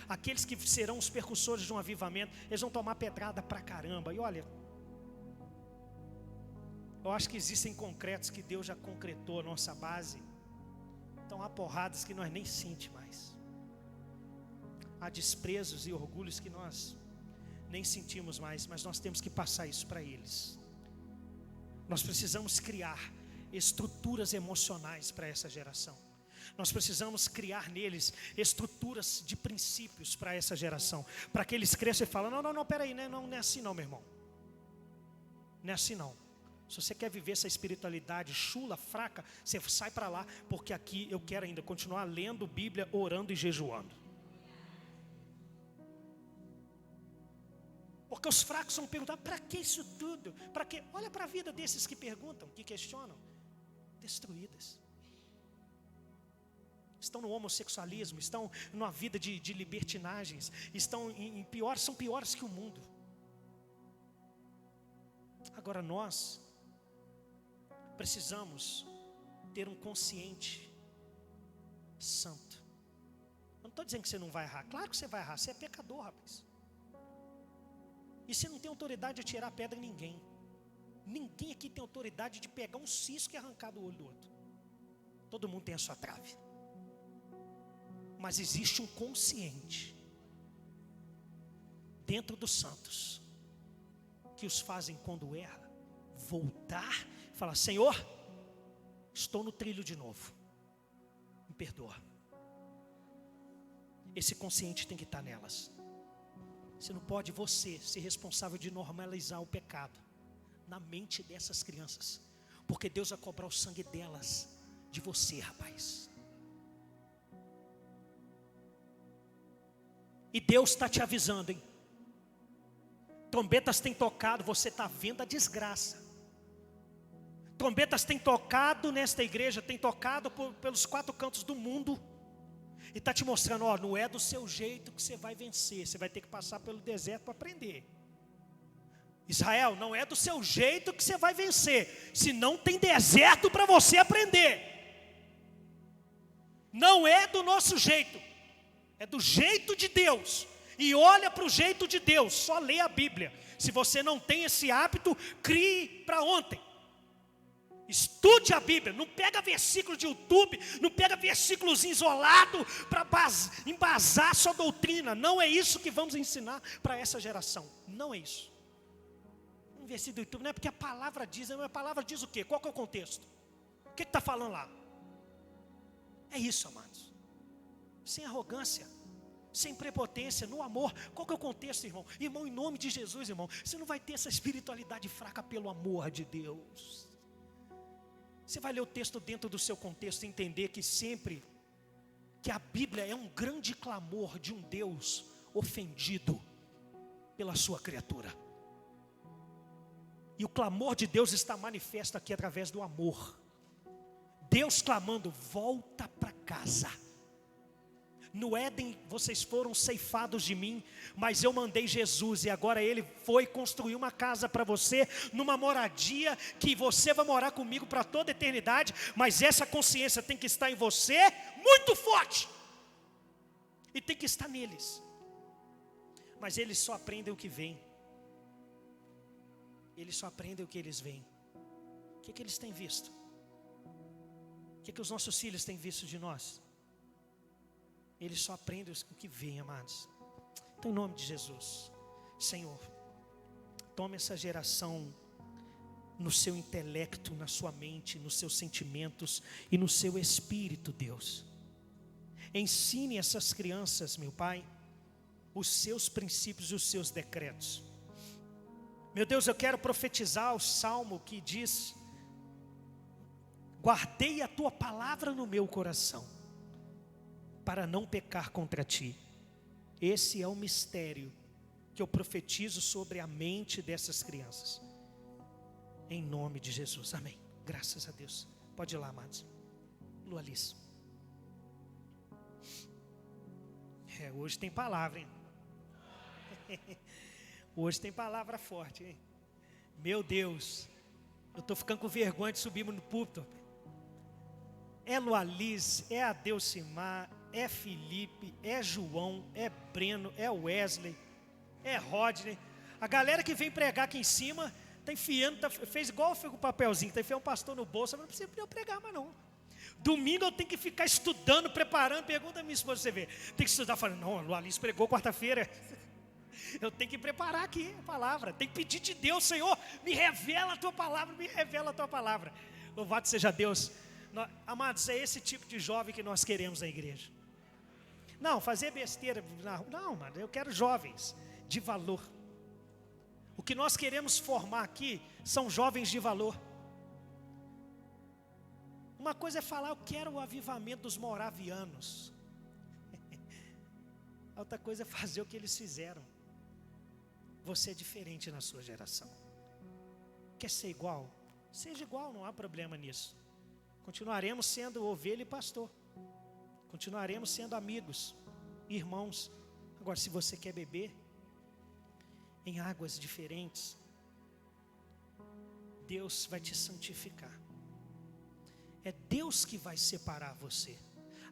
Aqueles que serão os percussores de um avivamento, eles vão tomar pedrada pra caramba. E olha, eu acho que existem concretos que Deus já concretou a nossa base. Então há porradas que nós nem sentimos mais. Há desprezos e orgulhos que nós nem sentimos mais. Mas nós temos que passar isso para eles. Nós precisamos criar estruturas emocionais para essa geração. Nós precisamos criar neles estruturas de princípios para essa geração. Para que eles cresçam e falem, não, peraí, não é assim não, meu irmão. Não é assim não. Se você quer viver essa espiritualidade chula, fraca, você sai para lá, porque aqui eu quero ainda continuar lendo Bíblia, orando e jejuando. Porque os fracos vão perguntar, para que isso tudo? Para quê? Olha para a vida desses que perguntam, que questionam. Destruídas. Estão no homossexualismo, estão numa vida de libertinagens, estão são piores que o mundo. Agora nós precisamos ter um consciente santo. Eu não estou dizendo que você não vai errar. Claro que você vai errar, você é pecador, rapaz. E você não tem autoridade de tirar pedra em ninguém. Ninguém aqui tem autoridade de pegar um cisco e arrancar do olho do outro. Todo mundo tem a sua trave. Mas existe um consciente dentro dos santos que os fazem, quando erra, voltar e falar, Senhor, estou no trilho de novo, me perdoa. Esse consciente tem que estar nelas. Você não pode ser responsável de normalizar o pecado na mente dessas crianças, porque Deus vai cobrar o sangue delas de você, rapaz. E Deus está te avisando, hein? Trombetas têm tocado, você está vendo a desgraça. Trombetas têm tocado nesta igreja, têm tocado pelos 4 cantos do mundo. E está te mostrando, não é do seu jeito que você vai vencer. Você vai ter que passar pelo deserto para aprender. Israel, não é do seu jeito que você vai vencer. Se não tem deserto para você aprender. Não é do nosso jeito. É do jeito de Deus. E olha para o jeito de Deus. Só lê a Bíblia. Se você não tem esse hábito, crie para ontem. Estude a Bíblia, não pega versículo de YouTube, não pega versículos isolados para embasar a sua doutrina. Não é isso que vamos ensinar para essa geração. Não é isso. Um versículo do YouTube não é porque a palavra diz, a palavra diz o quê? Qual que é o contexto? O que está falando lá? É isso, amados. Sem arrogância, sem prepotência, no amor. Qual que é o contexto, irmão? Irmão, em nome de Jesus, irmão, você não vai ter essa espiritualidade fraca pelo amor de Deus. Você vai ler o texto dentro do seu contexto e entender que sempre que a Bíblia é um grande clamor de um Deus ofendido pela sua criatura. E o clamor de Deus está manifesto aqui através do amor. Deus clamando: volta para casa. No Éden vocês foram ceifados de mim, mas eu mandei Jesus, e agora Ele foi construir uma casa para você, numa moradia que você vai morar comigo para toda a eternidade. Mas essa consciência tem que estar em você muito forte, e tem que estar neles. Mas eles só aprendem o que vem. Eles só aprendem o que eles veem. O que eles têm visto? O que os nossos filhos têm visto de nós? Eles só aprendem o que vem, amados. Então, em nome de Jesus, Senhor, tome essa geração no seu intelecto, na sua mente, nos seus sentimentos e no seu espírito, Deus. Ensine essas crianças, meu Pai, os seus princípios e os seus decretos. Meu Deus, eu quero profetizar o salmo que diz: guardei a tua palavra no meu coração, para não pecar contra ti. Esse é o mistério que eu profetizo sobre a mente dessas crianças. Em nome de Jesus, amém. Graças a Deus. Pode ir lá, amados. Lualice. Hoje tem palavra, hein? Hoje tem palavra forte, hein? Meu Deus, eu estou ficando com vergonha de subir no púlpito. É Lualice, é Adeucimar, é Felipe, é João, é Breno, é Wesley, é Rodney. A galera que vem pregar aqui em cima está enfiando, fez igual com o papelzinho, está enfiando um pastor no bolso, mas não precisa eu pregar mais não. Domingo eu tenho que ficar estudando, preparando. Pergunta a minha esposa, você vê, tem que estudar, falando: não, a Lualice pregou quarta-feira. Eu tenho que preparar aqui a palavra, tem que pedir de Deus: Senhor, me revela a tua palavra, me revela a tua palavra. Louvado seja Deus. Amados, é esse tipo de jovem que nós queremos na igreja. Não, fazer besteira, não, mano, eu quero jovens de valor. O que nós queremos formar aqui são jovens de valor. Uma coisa é falar: eu quero o avivamento dos moravianos. Outra coisa é fazer o que eles fizeram. Você é diferente na sua geração. Quer ser igual? Seja igual, não há problema nisso. Continuaremos sendo ovelha e pastor. Continuaremos sendo amigos, irmãos. Agora, se você quer beber em águas diferentes, Deus vai te santificar. É Deus que vai separar você.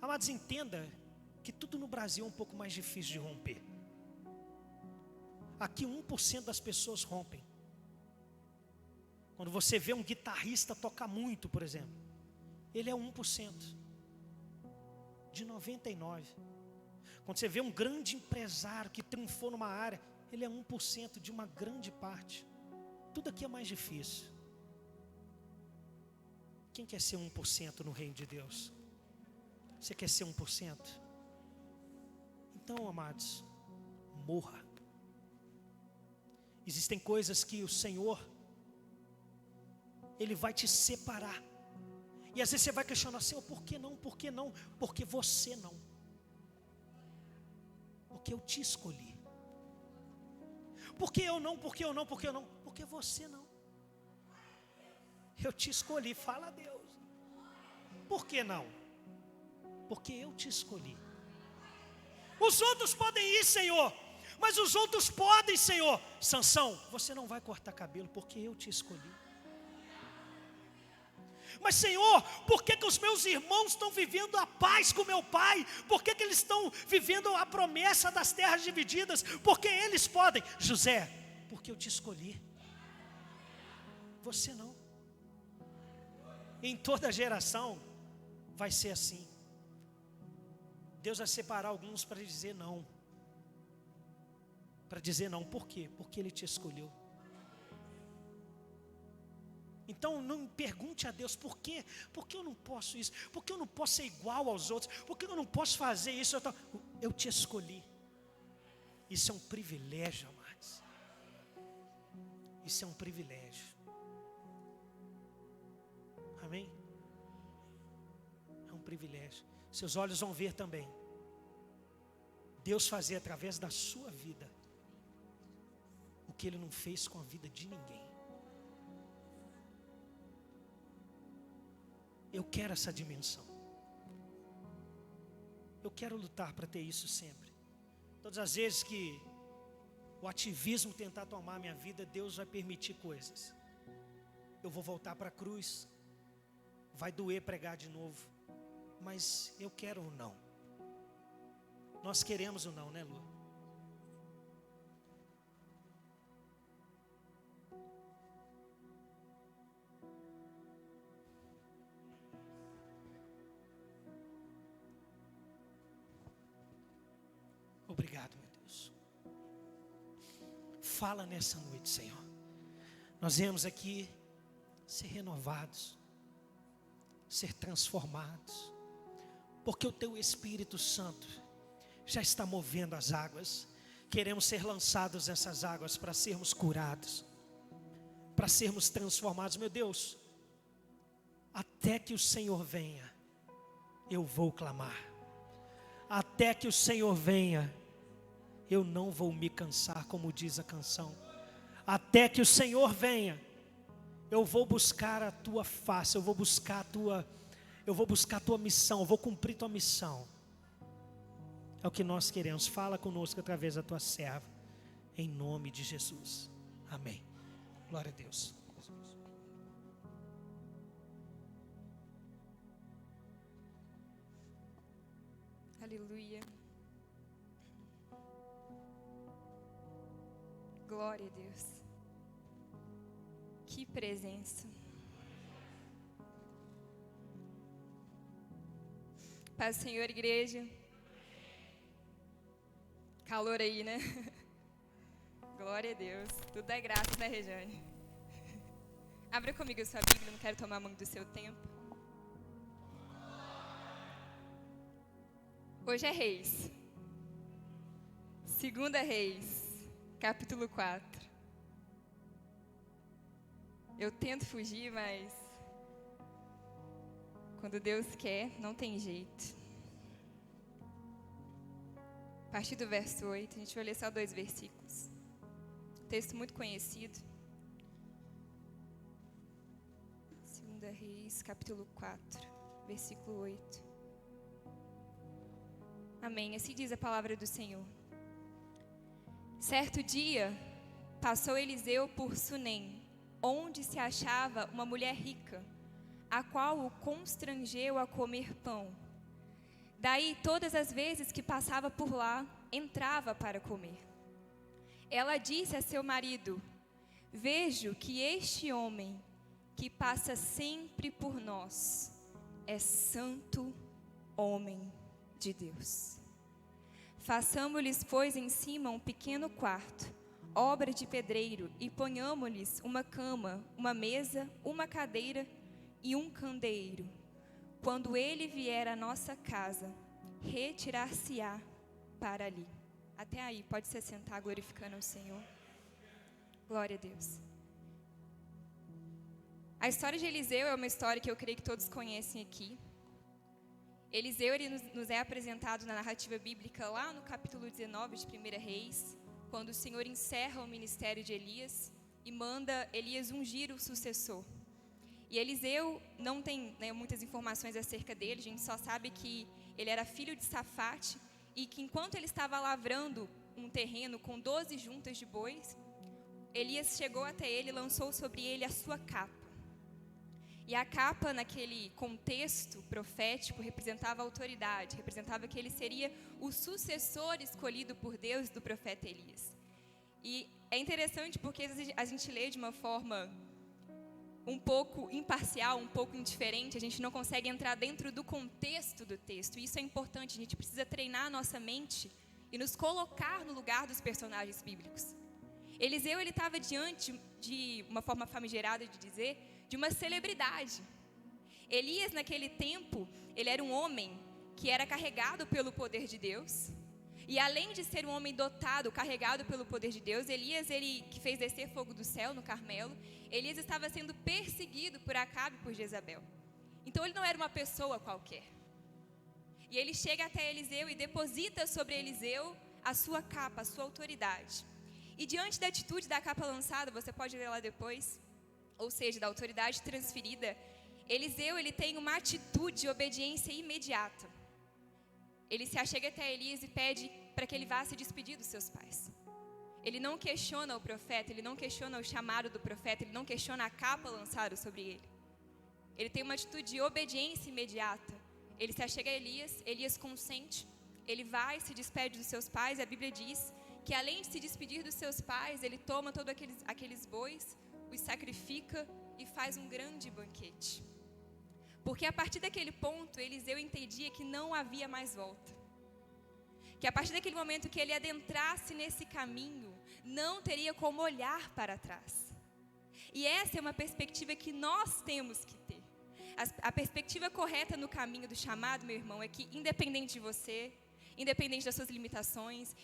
Amados, entenda que tudo no Brasil é um pouco mais difícil de romper. Aqui 1% das pessoas rompem. Quando você vê um guitarrista tocar muito, por exemplo, ele é 1% de 99. Quando você vê um grande empresário que triunfou numa área, ele é 1% de uma grande parte. Tudo aqui é mais difícil. Quem quer ser 1% no reino de Deus? Você quer ser 1%? Então, amados, morra. Existem coisas que o Senhor, Ele vai te separar. E às vezes você vai questionar: Senhor, por que não? Por que não? Porque você não. Porque eu te escolhi. Por que eu não? Por que eu não? Por que eu não? Porque você não. Eu te escolhi. Fala a Deus. Por que não? Porque eu te escolhi. Os outros podem ir, Senhor, mas os outros podem, Senhor. Sansão, você não vai cortar cabelo porque eu te escolhi. Mas, Senhor, por que os meus irmãos estão vivendo a paz com meu pai? Por que eles estão vivendo a promessa das terras divididas? Porque eles podem. José, porque eu te escolhi. Você não. Em toda geração vai ser assim. Deus vai separar alguns para dizer não. Para dizer não, por quê? Porque Ele te escolheu. Então não pergunte a Deus: por quê? Por que eu não posso isso? Por que eu não posso ser igual aos outros? Por que eu não posso fazer isso? Eu te escolhi. Isso é um privilégio, amados. Isso é um privilégio. Amém? É um privilégio. Seus olhos vão ver também Deus fazer através da sua vida o que Ele não fez com a vida de ninguém. Eu quero essa dimensão. Eu quero lutar para ter isso sempre. Todas as vezes que o ativismo tentar tomar minha vida, Deus vai permitir coisas. Eu vou voltar para a cruz. Vai doer pregar de novo. Mas eu quero o não. Nós queremos o não, né, Lu? Obrigado, meu Deus. Fala nessa noite, Senhor. Nós viemos aqui ser renovados, ser transformados, porque o Teu Espírito Santo já está movendo as águas. Queremos ser lançados nessas águas para sermos curados, para sermos transformados. Meu Deus, até que o Senhor venha, eu vou clamar. Até que o Senhor venha, eu não vou me cansar, como diz a canção. Até que o Senhor venha, eu vou buscar a Tua face, eu vou buscar a Tua missão, eu vou cumprir Tua missão. É o que nós queremos. Fala conosco através da Tua serva, em nome de Jesus. Amém. Glória a Deus. Aleluia. Glória a Deus. Que presença. Paz do Senhor, igreja. Calor aí, né? Glória a Deus. Tudo é graça, né, Rejane? Abra comigo a sua Bíblia, não quero tomar muito do seu tempo. Hoje é Reis. Segunda Reis, capítulo 4. Eu tento fugir, mas quando Deus quer, não tem jeito. A partir do verso 8, a gente vai ler só 2 versículos. Texto muito conhecido. Segunda Reis, capítulo 4, versículo 8. Amém. Assim diz a palavra do Senhor. Certo dia, passou Eliseu por Sunem, onde se achava uma mulher rica, a qual o constrangeu a comer pão. Daí, todas as vezes que passava por lá, entrava para comer. Ela disse a seu marido: vejo que este homem, que passa sempre por nós, é santo homem de Deus. Façamo-lhes, pois, em cima um pequeno quarto, obra de pedreiro, e ponhamo-lhes uma cama, uma mesa, uma cadeira e um candeeiro. Quando ele vier à nossa casa, retirar-se-á para ali. Até aí, pode se sentar glorificando ao Senhor. Glória a Deus. A história de Eliseu é uma história que eu creio que todos conhecem aqui. Eliseu ele nos é apresentado na narrativa bíblica lá no capítulo 19 de 1 Reis, quando o Senhor encerra o ministério de Elias e manda Elias ungir o sucessor. E Eliseu não tem muitas informações acerca dele, a gente só sabe que ele era filho de Safate e que enquanto ele estava lavrando um terreno com 12 juntas de bois, Elias chegou até ele e lançou sobre ele a sua capa. E a capa, naquele contexto profético, representava a autoridade, representava que ele seria o sucessor escolhido por Deus do profeta Elias. E é interessante porque a gente lê de uma forma um pouco imparcial, um pouco indiferente, a gente não consegue entrar dentro do contexto do texto. E isso é importante, a gente precisa treinar a nossa mente e nos colocar no lugar dos personagens bíblicos. Eliseu, ele estava diante de uma forma famigerada de dizer, de uma celebridade. Elias, naquele tempo, ele era um homem que era carregado pelo poder de Deus. E além de ser um homem dotado, carregado pelo poder de Deus, Elias, ele que fez descer fogo do céu no Carmelo, Elias estava sendo perseguido por Acabe e por Jezabel. Então ele não era uma pessoa qualquer. E ele chega até Eliseu e deposita sobre Eliseu a sua capa, a sua autoridade. E diante da atitude da capa lançada, você pode ler lá depois, ou seja, da autoridade transferida, Eliseu, ele tem uma atitude de obediência imediata. Ele se achega até Elias e pede para que ele vá se despedir dos seus pais. Ele não questiona o profeta, ele não questiona o chamado do profeta, ele não questiona a capa lançada sobre ele. Ele tem uma atitude de obediência imediata. Ele se achega a Elias, Elias consente, ele vai e se despede dos seus pais. A Bíblia diz que além de se despedir dos seus pais, ele toma todos aqueles bois, os sacrifica e faz um grande banquete. Porque a partir daquele ponto, Eliseu entendia que não havia mais volta. Que a partir daquele momento que ele adentrasse nesse caminho, não teria como olhar para trás. E essa é uma perspectiva que nós temos que ter. A perspectiva correta no caminho do chamado, meu irmão, é que independente de você, independente das suas limitações,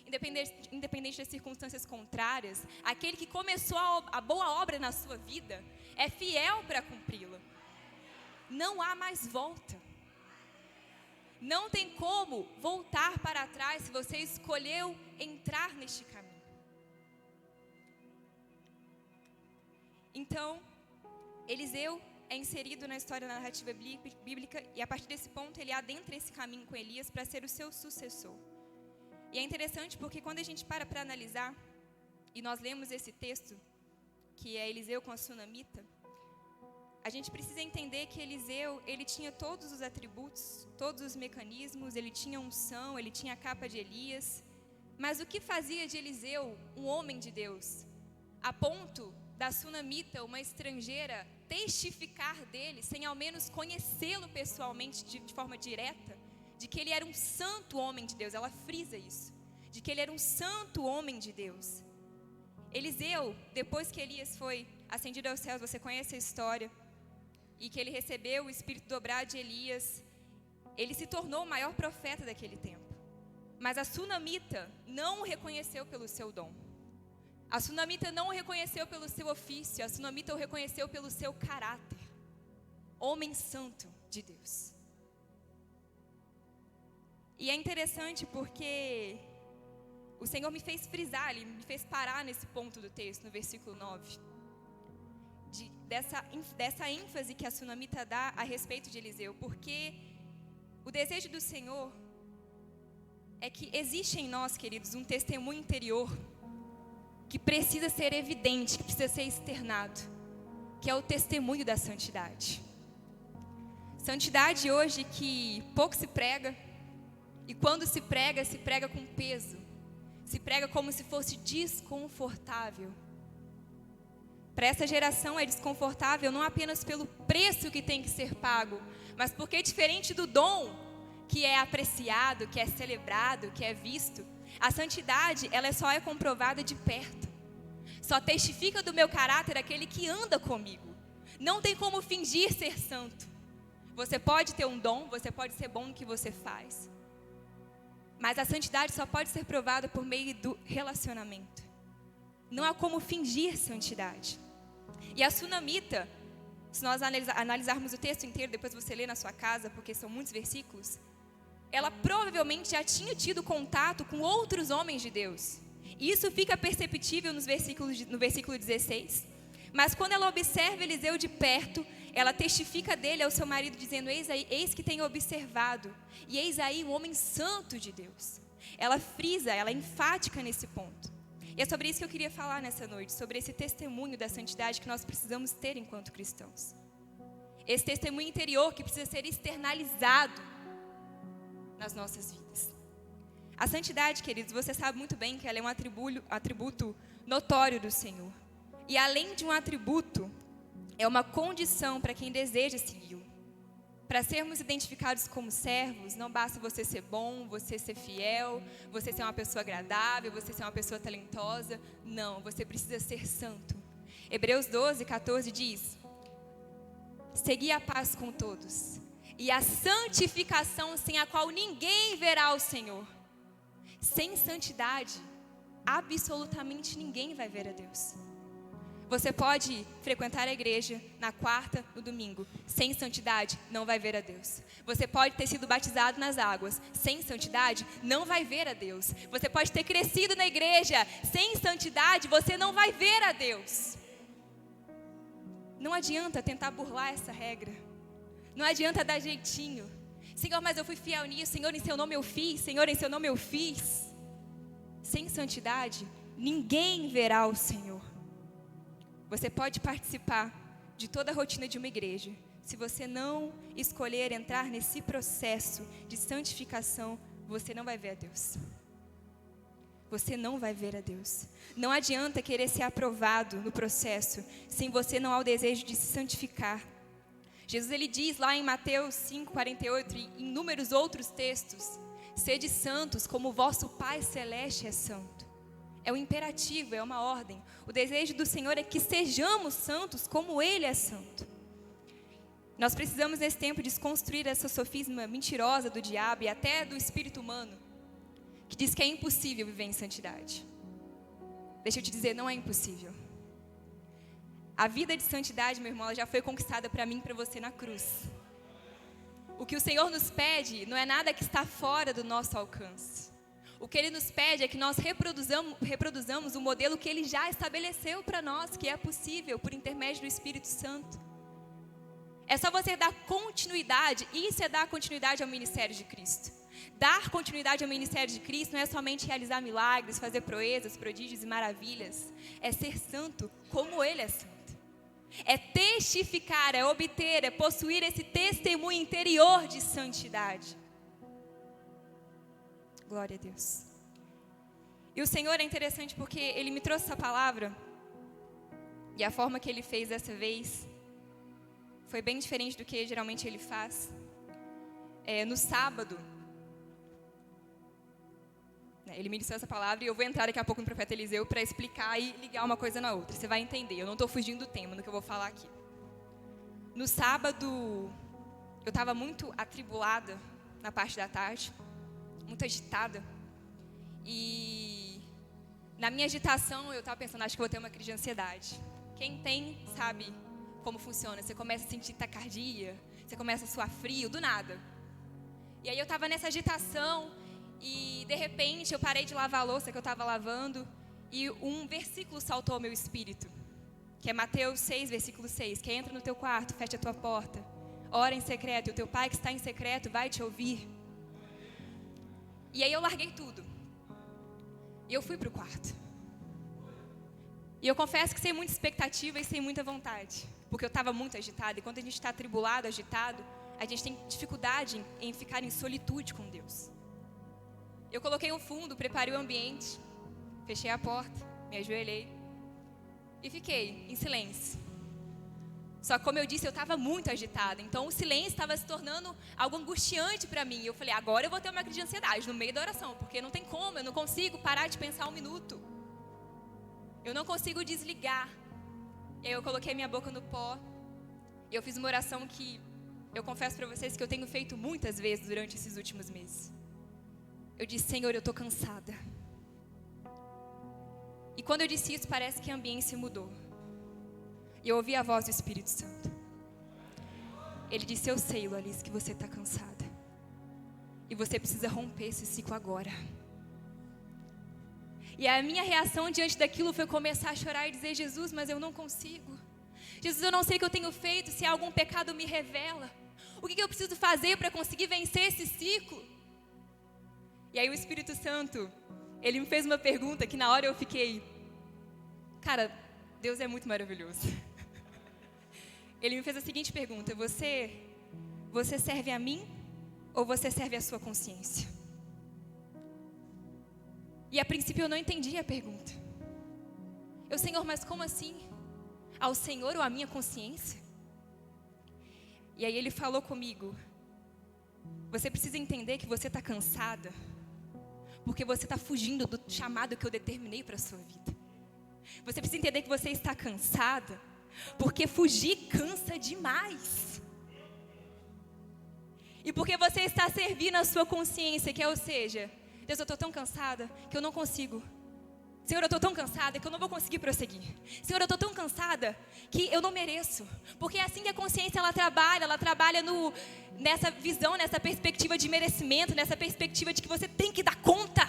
independente das circunstâncias contrárias, aquele que começou a boa obra na sua vida é fiel para cumpri-la. Não há mais volta. Não tem como voltar para trás se você escolheu entrar neste caminho. Então, Eliseu é inserido na história da narrativa bíblica e a partir desse ponto ele adentra esse caminho com Elias para ser o seu sucessor. E é interessante porque quando a gente para analisar, e nós lemos esse texto, que é Eliseu com a sunamita, a gente precisa entender que Eliseu, ele tinha todos os atributos, todos os mecanismos, ele tinha unção, ele tinha a capa de Elias. Mas o que fazia de Eliseu um homem de Deus? A ponto da sunamita, uma estrangeira, testificar dele, sem ao menos conhecê-lo pessoalmente de forma direta, de que ele era um santo homem de Deus. Ela frisa isso, de que ele era um santo homem de Deus. Eliseu, depois que Elias foi ascendido aos céus, você conhece a história, e que ele recebeu o espírito dobrado de Elias, ele se tornou o maior profeta daquele tempo. Mas a sunamita não o reconheceu pelo seu dom. A sunamita não o reconheceu pelo seu ofício, a sunamita o reconheceu pelo seu caráter. Homem santo de Deus. E é interessante porque o Senhor me fez frisar, Ele me fez parar nesse ponto do texto, no versículo 9. Dessa ênfase que a sunamita dá a respeito de Eliseu, porque o desejo do Senhor é que existe em nós, queridos, um testemunho interior que precisa ser evidente, que precisa ser externado, que é o testemunho da santidade. Santidade hoje que pouco se prega, e quando se prega com peso, se prega como se fosse desconfortável. Para essa geração é desconfortável não apenas pelo preço que tem que ser pago, mas porque diferente do dom que é apreciado, que é celebrado, que é visto, a santidade ela só é comprovada de perto. Só testifica do meu caráter aquele que anda comigo. Não tem como fingir ser santo. Você pode ter um dom, você pode ser bom no que você faz, mas a santidade só pode ser provada por meio do relacionamento. Não há como fingir santidade. E a sunamita, se nós analisarmos o texto inteiro, depois você lê na sua casa, porque são muitos versículos, ela provavelmente já tinha tido contato com outros homens de Deus. E isso fica perceptível no versículo 16. Mas quando ela observa Eliseu de perto, ela testifica dele ao seu marido, dizendo: eis que tenho observado, e eis aí um homem santo de Deus. Ela frisa, ela é enfática nesse ponto. E é sobre isso que eu queria falar nessa noite, sobre esse testemunho da santidade que nós precisamos ter enquanto cristãos. Esse testemunho interior que precisa ser externalizado nas nossas vidas. A santidade, queridos, você sabe muito bem que ela é um atributo notório do Senhor. E além de um atributo, é uma condição para quem deseja segui-lo. Para sermos identificados como servos, não basta você ser bom, você ser fiel, você ser uma pessoa agradável, você ser uma pessoa talentosa. Não, você precisa ser santo. Hebreus 12, 14 diz: segui a paz com todos e a santificação, sem a qual ninguém verá o Senhor. Sem santidade, absolutamente ninguém vai ver a Deus. Você pode frequentar a igreja na quarta, no domingo. Sem santidade, não vai ver a Deus. Você pode ter sido batizado nas águas. Sem santidade, não vai ver a Deus. Você pode ter crescido na igreja. Sem santidade, você não vai ver a Deus. Não adianta tentar burlar essa regra. Não adianta dar jeitinho. Senhor, mas eu fui fiel nisso. Senhor, em seu nome eu fiz. Senhor, em seu nome eu fiz. Sem santidade, ninguém verá o Senhor. Você pode participar de toda a rotina de uma igreja. Se você não escolher entrar nesse processo de santificação, você não vai ver a Deus. Você não vai ver a Deus. Não adianta querer ser aprovado no processo, sem você não há o desejo de se santificar. Jesus, ele diz lá em Mateus 5:48 e em inúmeros outros textos: sede santos como o vosso Pai Celeste é santo. É um imperativo, é uma ordem. O desejo do Senhor é que sejamos santos como Ele é santo. Nós precisamos nesse tempo desconstruir essa sofisma mentirosa do diabo e até do espírito humano, que diz que é impossível viver em santidade. Deixa eu te dizer, não é impossível. A vida de santidade, meu irmão, ela já foi conquistada para mim e para você na cruz. O que o Senhor nos pede não é nada que está fora do nosso alcance. O que Ele nos pede é que nós reproduzamos o modelo que Ele já estabeleceu para nós, que é possível por intermédio do Espírito Santo. É só você dar continuidade, isso é dar continuidade ao ministério de Cristo. Dar continuidade ao ministério de Cristo não é somente realizar milagres, fazer proezas, prodígios e maravilhas. É ser santo como Ele é santo. É testificar, é obter, é possuir esse testemunho interior de santidade. Glória a Deus. E o Senhor é interessante porque Ele me trouxe essa palavra, e a forma que Ele fez dessa vez foi bem diferente do que geralmente Ele faz. No sábado, Ele me disse essa palavra e eu vou entrar daqui a pouco no profeta Eliseu para explicar e ligar uma coisa na outra. Você vai entender, eu não estou fugindo do tema no que eu vou falar aqui. No sábado, eu estava muito atribulada na parte da tarde, muito agitada. E na minha agitação, eu estava pensando, acho que vou ter uma crise de ansiedade. Quem tem, sabe como funciona. Você começa a sentir taquicardia, você começa a suar frio, do nada. E aí eu estava nessa agitação e, de repente, eu parei de lavar a louça que eu estava lavando e um versículo saltou ao meu espírito, que é Mateus 6, versículo 6, que é: entra no teu quarto, fecha a tua porta, ora em secreto, e o teu pai que está em secreto vai te ouvir. E aí eu larguei tudo. E eu fui para o quarto. E eu confesso que sem muita expectativa e sem muita vontade, porque eu estava muito agitada. E quando a gente está atribulado, agitado, a gente tem dificuldade em ficar em solitude com Deus. Eu coloquei um fundo, preparei o ambiente, fechei a porta, me ajoelhei e fiquei em silêncio. Só que, como eu disse, eu estava muito agitada. Então o silêncio estava se tornando algo angustiante para mim. Eu falei, agora eu vou ter uma crise de ansiedade no meio da oração, porque não tem como, eu não consigo parar de pensar um minuto. Eu não consigo desligar. E aí eu coloquei minha boca no pó. E eu fiz uma oração que eu confesso para vocês que eu tenho feito muitas vezes durante esses últimos meses. Eu disse, Senhor, eu estou cansada. E quando eu disse isso, parece que a ambiência mudou. E eu ouvi a voz do Espírito Santo. Ele disse, eu sei, Lualice, que você está cansada. E você precisa romper esse ciclo agora. E a minha reação diante daquilo foi começar a chorar e dizer, Jesus, mas eu não consigo. Jesus, eu não sei o que eu tenho feito, se algum pecado me revela. O que eu preciso fazer para conseguir vencer esse ciclo? E aí o Espírito Santo, ele me fez uma pergunta que na hora eu fiquei, cara, Deus é muito maravilhoso. Ele me fez a seguinte pergunta, você serve a mim ou você serve a sua consciência? E a princípio eu não entendi a pergunta. Eu, Senhor, mas como assim? Ao Senhor ou à minha consciência? E aí ele falou comigo, você precisa entender que você está cansada, porque você está fugindo do chamado que eu determinei para a sua vida. Você precisa entender que você está cansada, porque fugir cansa demais. E porque você está servindo a sua consciência, que é, ou seja, Deus, eu estou tão cansada que eu não consigo. Senhor, eu estou tão cansada que eu não vou conseguir prosseguir. Senhor, eu estou tão cansada que eu não mereço. Porque é assim que a consciência ela trabalha nessa visão, nessa perspectiva de merecimento, nessa perspectiva de que você tem que dar conta.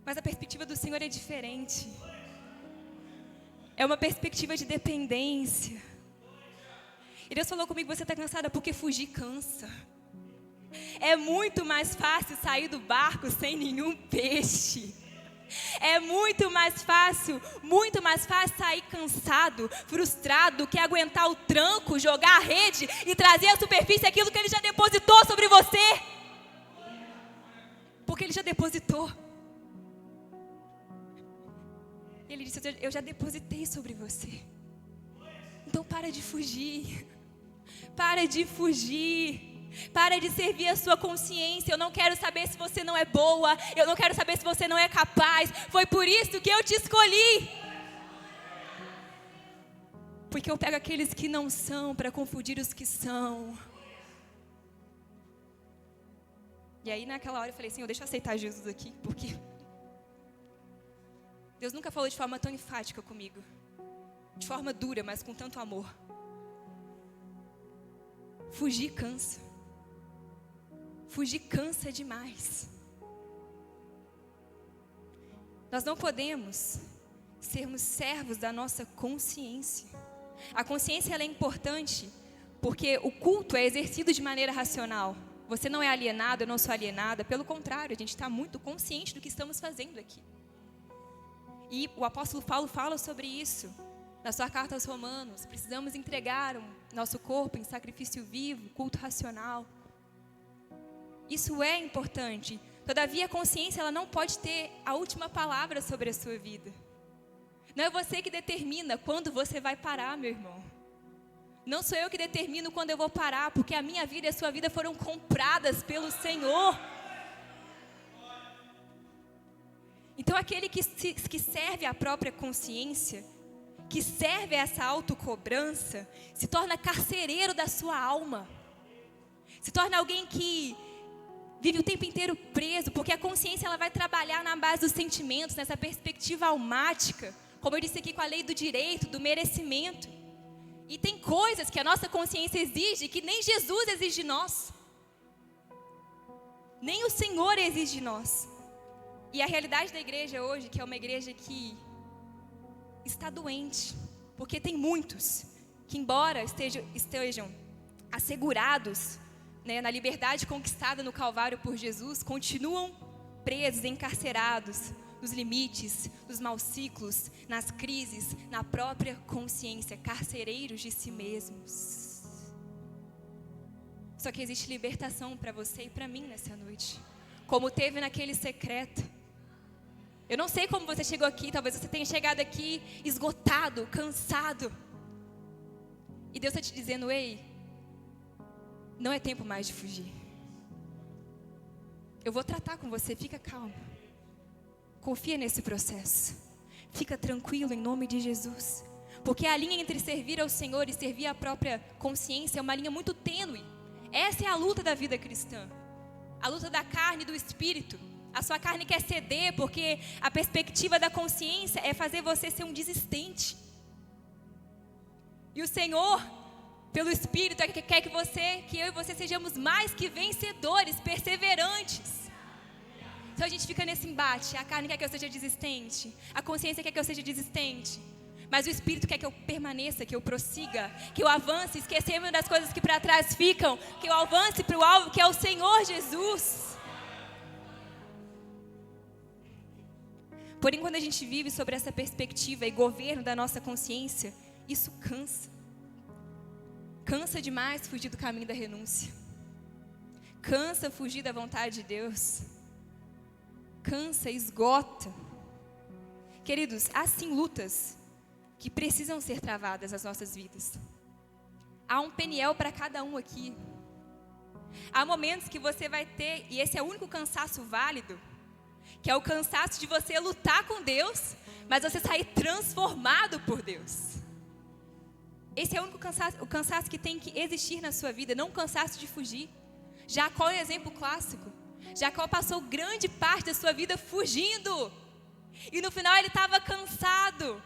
Mas a perspectiva do Senhor é diferente. É uma perspectiva de dependência. E Deus falou comigo, você está cansada porque fugir cansa. É muito mais fácil sair do barco sem nenhum peixe. É muito mais fácil sair cansado, frustrado, do que aguentar o tranco, jogar a rede e trazer à superfície aquilo que Ele já depositou sobre você. Porque Ele já depositou. Ele disse, eu já depositei sobre você. Então para de fugir. Para de fugir. Para de servir a sua consciência. Eu não quero saber se você não é boa. Eu não quero saber se você não é capaz. Foi por isso que eu te escolhi. Porque eu pego aqueles que não são para confundir os que são. E aí naquela hora eu falei, Senhor, deixa eu aceitar Jesus aqui. Porque Deus nunca falou de forma tão enfática comigo. De forma dura, mas com tanto amor. Fugir cansa. Fugir cansa demais. Nós não podemos sermos servos da nossa consciência. A consciência ela é importante porque o culto é exercido de maneira racional. Você não é alienado, eu não sou alienada. Pelo contrário, a gente está muito consciente do que estamos fazendo aqui. E o apóstolo Paulo fala sobre isso. Na sua carta aos Romanos, precisamos entregar o nosso corpo em sacrifício vivo, culto racional. Isso é importante. Todavia, a consciência ela não pode ter a última palavra sobre a sua vida. Não é você que determina quando você vai parar, meu irmão. Não sou eu que determino quando eu vou parar, porque a minha vida e a sua vida foram compradas pelo Senhor. Então, aquele que serve à própria consciência, que serve a essa autocobrança, se torna carcereiro da sua alma. Se torna alguém que vive o tempo inteiro preso, porque a consciência ela vai trabalhar na base dos sentimentos, nessa perspectiva almática, como eu disse aqui com a lei do direito, do merecimento. E tem coisas que a nossa consciência exige que nem Jesus exige de nós. Nem o Senhor exige de nós. E a realidade da igreja hoje, que é uma igreja que está doente, porque tem muitos que, embora estejam assegurados, né, na liberdade conquistada no Calvário por Jesus, continuam presos, encarcerados, nos limites, nos maus ciclos, nas crises, na própria consciência, carcereiros de si mesmos. Só que existe libertação para você e para mim nessa noite, como teve naquele secreto. Eu não sei como você chegou aqui, talvez você tenha chegado aqui esgotado, cansado. E Deus está te dizendo, ei, não é tempo mais de fugir. Eu vou tratar com você, fica calmo. Confia nesse processo. Fica tranquilo em nome de Jesus. Porque a linha entre servir ao Senhor e servir à própria consciência é uma linha muito tênue. Essa é a luta da vida cristã. A luta da carne e do espírito. A sua carne quer ceder porque a perspectiva da consciência é fazer você ser um desistente. E o Senhor, pelo Espírito, quer que eu e você sejamos mais que vencedores, perseverantes. Então a gente fica nesse embate. A carne quer que eu seja desistente, a consciência quer que eu seja desistente, mas o Espírito quer que eu permaneça, que eu prossiga, que eu avance, esquecendo das coisas que para trás ficam, que eu avance para o alvo que é o Senhor Jesus. Porém, quando a gente vive sobre essa perspectiva e governo da nossa consciência, isso cansa. Cansa demais fugir do caminho da renúncia. Cansa fugir da vontade de Deus. Cansa, esgota. Queridos, há sim lutas que precisam ser travadas nas nossas vidas. Há um Peniel para cada um aqui. Há momentos que você vai ter, e esse é o único cansaço válido, que é o cansaço de você lutar com Deus, mas você sair transformado por Deus. Esse é o único cansaço, o cansaço que tem que existir na sua vida, não o cansaço de fugir. Jacó é um exemplo clássico. Jacó passou grande parte da sua vida fugindo. E no final ele estava cansado.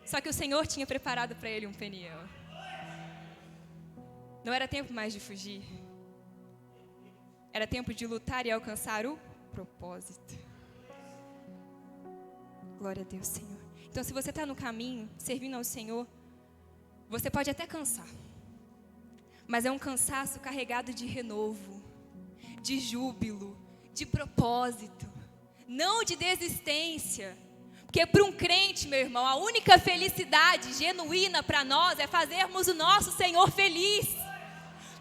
Só que o Senhor tinha preparado para ele um Peniel. Não era tempo mais de fugir. Era tempo de lutar e alcançar o propósito. Glória a Deus, Senhor. Então, se você está no caminho, servindo ao Senhor, você pode até cansar. mas é um cansaço carregado de renovo, de júbilo, de propósito, não de desistência. Porque para um crente, meu irmão, a única felicidade genuína para nós é fazermos o nosso Senhor feliz.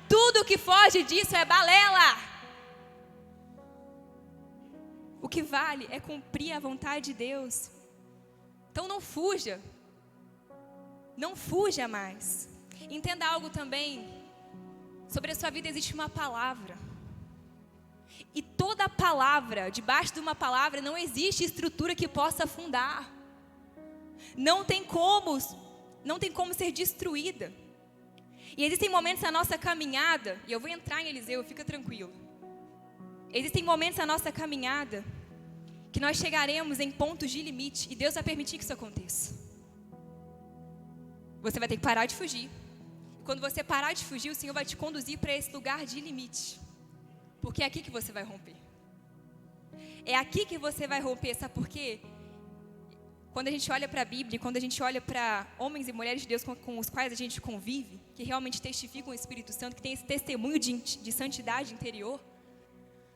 Tudo que foge disso é balela. O que vale é cumprir a vontade de Deus. Então não fuja. Não fuja mais. Entenda algo também. Sobre a sua vida existe uma palavra. E toda palavra, debaixo de uma palavra, não existe estrutura que possa afundar. Não tem como ser destruída. E existem momentos na nossa caminhada, e eu vou entrar em Eliseu, fica tranquilo. Existem momentos na nossa caminhada que nós chegaremos em pontos de limite, e Deus vai permitir que isso aconteça. Você vai ter que parar de fugir. E quando você parar de fugir, o Senhor vai te conduzir para esse lugar de limite. Porque é aqui que você vai romper. É aqui que você vai romper, sabe por quê? Quando a gente olha para a Bíblia, quando a gente olha para homens e mulheres de Deus com os quais a gente convive, que realmente testificam o Espírito Santo, que tem esse testemunho de santidade interior,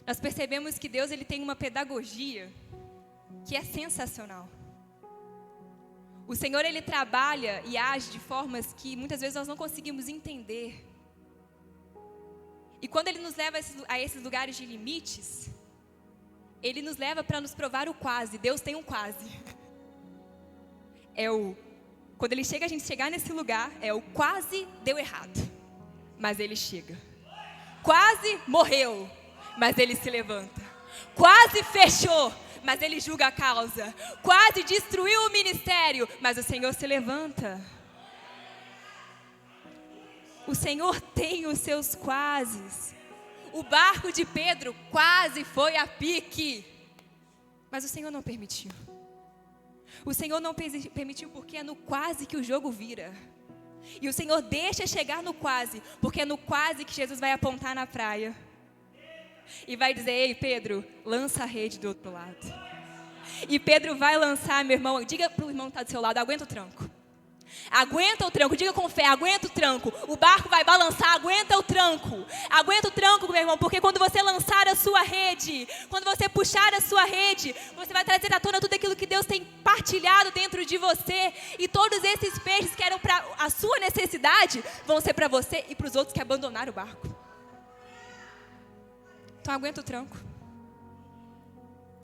nós percebemos que Deus ele tem uma pedagogia que é sensacional. O Senhor ele trabalha e age de formas que muitas vezes nós não conseguimos entender. E quando Ele nos leva a esses lugares de limites, Ele nos leva para nos provar o quase. Deus tem um quase. Quando Ele chega, a gente chegar nesse lugar, o quase deu errado, mas Ele chega. Quase morreu, mas Ele se levanta. Quase fechou, mas Ele julga a causa. Quase destruiu o ministério, mas o Senhor se levanta. O Senhor tem os seus quases. O barco de Pedro quase foi a pique, mas o Senhor não permitiu. O Senhor não permitiu porque é no quase que o jogo vira. E o Senhor deixa chegar no quase, porque é no quase que Jesus vai apontar na praia. E vai dizer, ei Pedro, lança a rede do outro lado. E Pedro vai lançar, meu irmão, diga para o irmão que está do seu lado, aguenta o tranco. Aguenta o tranco, diga com fé, aguenta o tranco. O barco vai balançar, aguenta o tranco. Aguenta o tranco, meu irmão, porque quando você lançar a sua rede, quando você puxar a sua rede, você vai trazer à tona tudo aquilo que Deus tem partilhado dentro de você. E todos esses peixes que eram para a sua necessidade, vão ser para você e para os outros que abandonaram o barco. Então aguenta o tranco.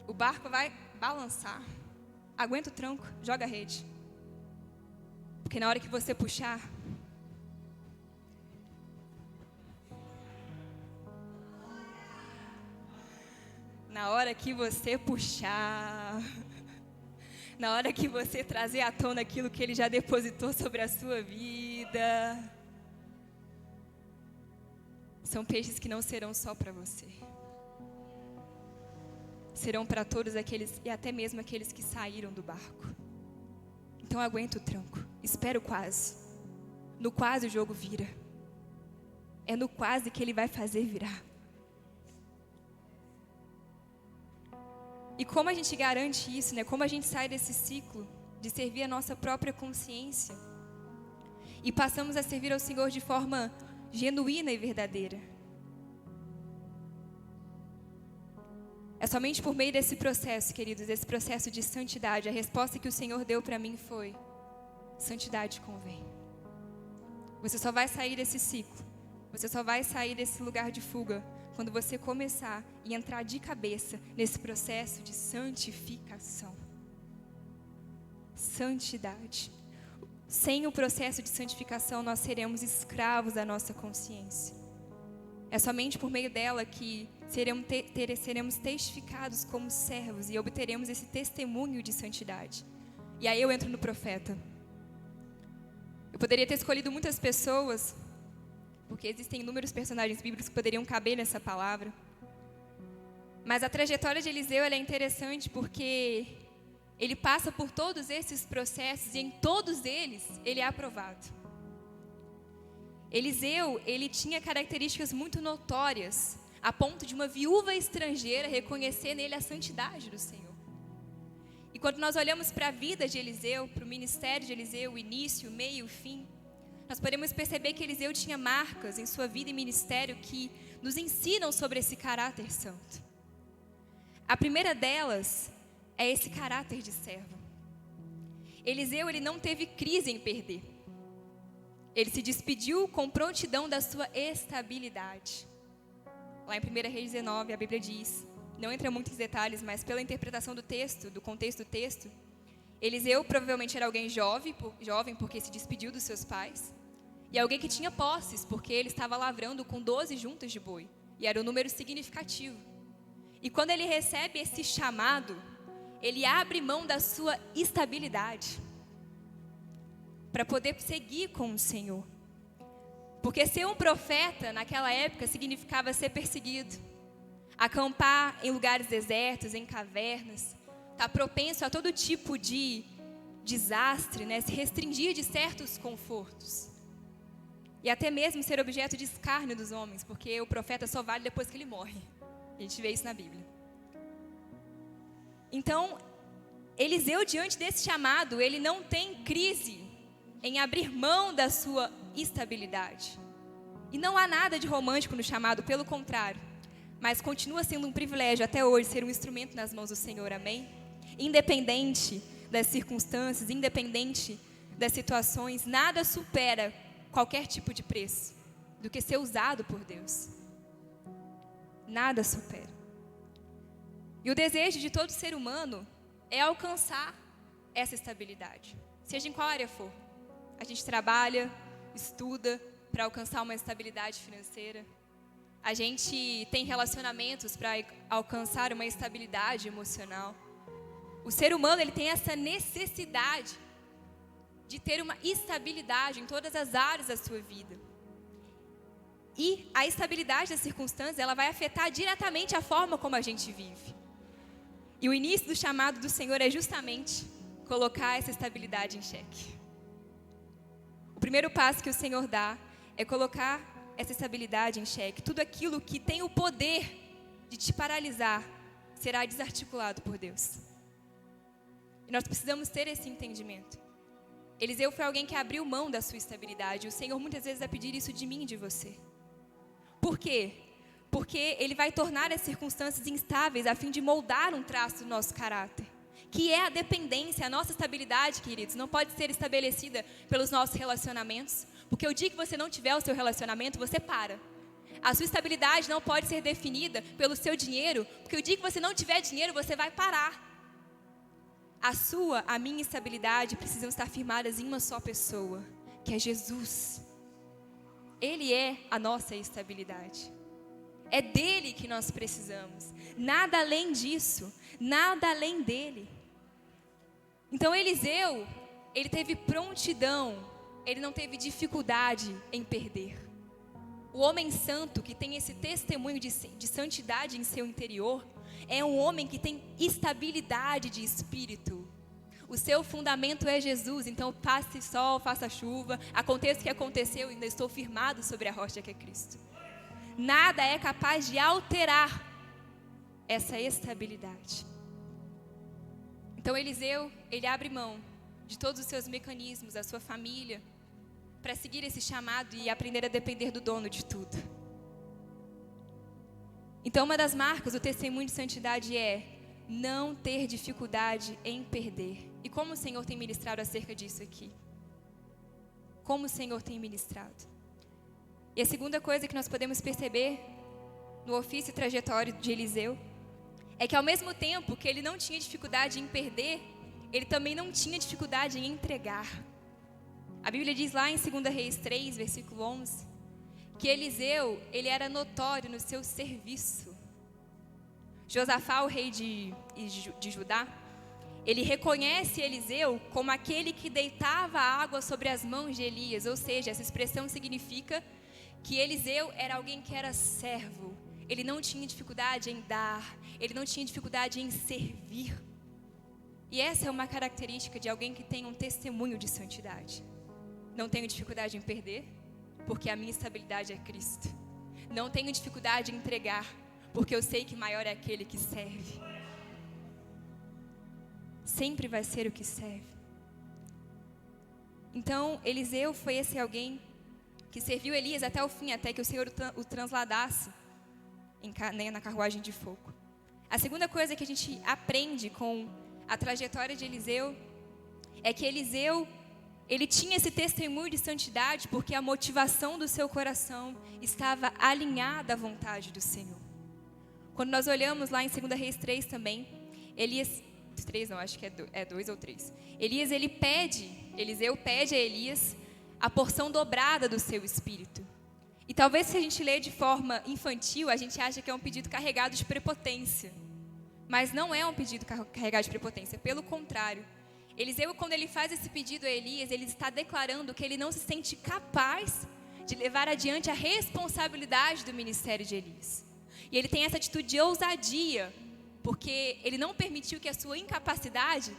O barco vai balançar. Aguenta o tranco, joga a rede. Porque na hora que você puxar, na hora que você trazer à tona aquilo que Ele já depositou sobre a sua vida, são peixes que não serão só para você. Serão para todos aqueles, e até mesmo aqueles que saíram do barco. Então aguenta o tranco, espera o quase. No quase o jogo vira. É no quase que Ele vai fazer virar. E como a gente garante isso, né? Como a gente sai desse ciclo de servir a nossa própria consciência e passamos a servir ao Senhor de forma genuína e verdadeira? É somente por meio desse processo, queridos, desse processo de santidade. A resposta que o Senhor deu para mim foi: santidade convém. Você só vai sair desse ciclo, você só vai sair desse lugar de fuga quando você começar e entrar de cabeça nesse processo de santificação. Santidade. Sem o processo de santificação, nós seremos escravos da nossa consciência. É somente por meio dela que seremos testificados como servos e obteremos esse testemunho de santidade. E aí eu entro no profeta. Eu poderia ter escolhido muitas pessoas, porque existem inúmeros personagens bíblicos que poderiam caber nessa palavra. Mas a trajetória de Eliseu ela é interessante porque ele passa por todos esses processos e em todos eles ele é aprovado. Eliseu, ele tinha características muito notórias, a ponto de uma viúva estrangeira reconhecer nele a santidade do Senhor. E quando nós olhamos para a vida de Eliseu, para o ministério de Eliseu, o início, o meio e o fim, nós podemos perceber que Eliseu tinha marcas em sua vida e ministério que nos ensinam sobre esse caráter santo. A primeira delas é esse caráter de servo. Eliseu, ele não teve crise em perder. Ele se despediu com prontidão da sua estabilidade. Lá em 1 Reis 19, a Bíblia diz, não entra muito em detalhes, mas pela interpretação do texto, do contexto do texto, Eliseu provavelmente era alguém jovem porque se despediu dos seus pais, e alguém que tinha posses, porque ele estava lavrando com 12 juntas de boi, e era um número significativo. E quando ele recebe esse chamado, ele abre mão da sua estabilidade para poder seguir com o Senhor. Porque ser um profeta naquela época significava ser perseguido, acampar em lugares desertos, em cavernas, estar propenso a todo tipo de desastre, né? Se restringir de certos confortos. E até mesmo ser objeto de escárnio dos homens, porque o profeta só vale depois que ele morre. A gente vê isso na Bíblia. Então, Eliseu, diante desse chamado, ele não tem crise em abrir mão da sua estabilidade. E não há nada de romântico no chamado, pelo contrário. Mas continua sendo um privilégio até hoje ser um instrumento nas mãos do Senhor, amém? Independente das circunstâncias, independente das situações, nada supera qualquer tipo de preço do que ser usado por Deus. Nada supera. E o desejo de todo ser humano é alcançar essa estabilidade, seja em qual área for. A gente trabalha, estuda para alcançar uma estabilidade financeira. A gente tem relacionamentos para alcançar uma estabilidade emocional. O ser humano, ele tem essa necessidade de ter uma estabilidade em todas as áreas da sua vida. E a estabilidade das circunstâncias, ela vai afetar diretamente a forma como a gente vive. E o início do chamado do Senhor é justamente colocar essa estabilidade em xeque. O primeiro passo que o Senhor dá é colocar essa estabilidade em xeque. Tudo aquilo que tem o poder de te paralisar será desarticulado por Deus. E nós precisamos ter esse entendimento. Eliseu foi alguém que abriu mão da sua estabilidade. O Senhor muitas vezes vai pedir isso de mim e de você. Por quê? Porque Ele vai tornar as circunstâncias instáveis a fim de moldar um traço do nosso caráter, que é a dependência. A nossa estabilidade, queridos, não pode ser estabelecida pelos nossos relacionamentos, porque o dia que você não tiver o seu relacionamento, você para. A sua estabilidade não pode ser definida pelo seu dinheiro, porque o dia que você não tiver dinheiro, você vai parar. A minha estabilidade precisam estar firmadas em uma só pessoa, que é Jesus. Ele é a nossa estabilidade. É dele que nós precisamos. Nada além disso, nada além dele. Então Eliseu, ele teve prontidão, ele não teve dificuldade em perder. O homem santo que tem esse testemunho de santidade em seu interior, é um homem que tem estabilidade de espírito. O seu fundamento é Jesus, então passe sol, faça chuva, aconteça o que aconteceu, ainda estou firmado sobre a rocha que é Cristo. Nada é capaz de alterar essa estabilidade. Então Eliseu, ele abre mão de todos os seus mecanismos, da sua família, para seguir esse chamado e aprender a depender do dono de tudo. Então uma das marcas do testemunho de santidade é não ter dificuldade em perder. E como o Senhor tem ministrado acerca disso aqui? Como o Senhor tem ministrado? E a segunda coisa que nós podemos perceber no ofício e trajetório de Eliseu é que ao mesmo tempo que ele não tinha dificuldade em perder, ele também não tinha dificuldade em entregar. A Bíblia diz lá em 2 Reis 3, versículo 11, que Eliseu, ele era notório no seu serviço. Josafá, o rei de Judá, ele reconhece Eliseu como aquele que deitava a água sobre as mãos de Elias, ou seja, essa expressão significa que Eliseu era alguém que era servo. Ele não tinha dificuldade em dar, ele não tinha dificuldade em servir. E essa é uma característica de alguém que tem um testemunho de santidade. Não tenho dificuldade em perder, porque a minha estabilidade é Cristo. Não tenho dificuldade em entregar, porque eu sei que maior é aquele que serve. Sempre vai ser o que serve. Então, Eliseu foi esse alguém que serviu Elias até o fim, até que o Senhor o transladasse na carruagem de fogo. A segunda coisa que a gente aprende com a trajetória de Eliseu é que Eliseu, ele tinha esse testemunho de santidade porque a motivação do seu coração estava alinhada à vontade do Senhor. Quando nós olhamos lá em 2 Reis 3 também, Elias, 3 não, acho que é 2 ou 3. Eliseu pede a Elias a porção dobrada do seu espírito. E talvez se a gente lê de forma infantil, a gente acha que é um pedido carregado de prepotência. Mas não é um pedido carregado de prepotência, pelo contrário. Eliseu, quando ele faz esse pedido a Elias, ele está declarando que ele não se sente capaz de levar adiante a responsabilidade do ministério de Elias. E ele tem essa atitude de ousadia, porque ele não permitiu que a sua incapacidade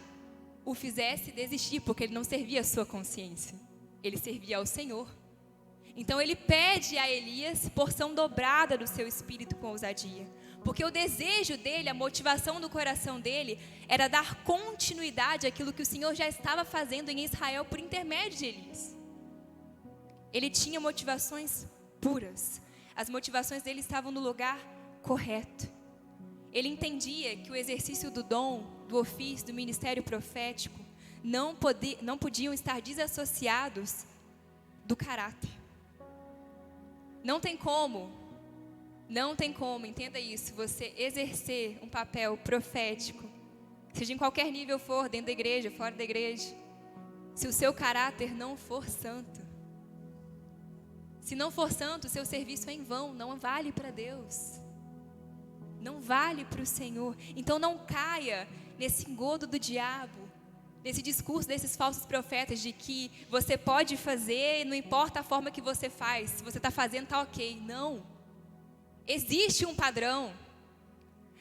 o fizesse desistir, porque ele não servia a sua consciência, ele servia ao Senhor. Então ele pede a Elias porção dobrada do seu espírito com ousadia, porque o desejo dele, a motivação do coração dele, era dar continuidade àquilo que o Senhor já estava fazendo em Israel por intermédio de Elias. Ele tinha motivações puras, as motivações dele estavam no lugar correto. Ele entendia que o exercício do dom, do ofício, do ministério profético não podiam estar desassociados do caráter. Não tem como, entenda isso, você exercer um papel profético, seja em qualquer nível for, dentro da igreja, fora da igreja, se o seu caráter não for santo. Se não for santo, o seu serviço é em vão, não vale para Deus. Não vale para o Senhor. Então não caia nesse engodo do diabo, nesse discurso desses falsos profetas de que você pode fazer, não importa a forma que você faz, se você está fazendo está ok. Não, existe um padrão.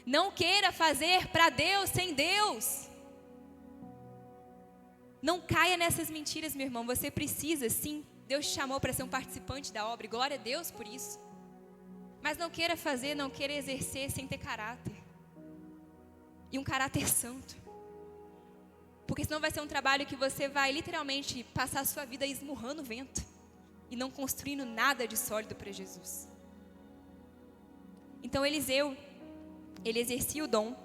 Não queira fazer para Deus sem Deus. Não caia nessas mentiras, meu irmão. Você precisa, sim, Deus te chamou para ser um participante da obra, e glória a Deus por isso. Mas não queira fazer, não queira exercer sem ter caráter. E um caráter santo. Porque senão vai ser um trabalho que você vai literalmente passar a sua vida esmurrando o vento e não construindo nada de sólido para Jesus. Então Eliseu, ele exercia o dom,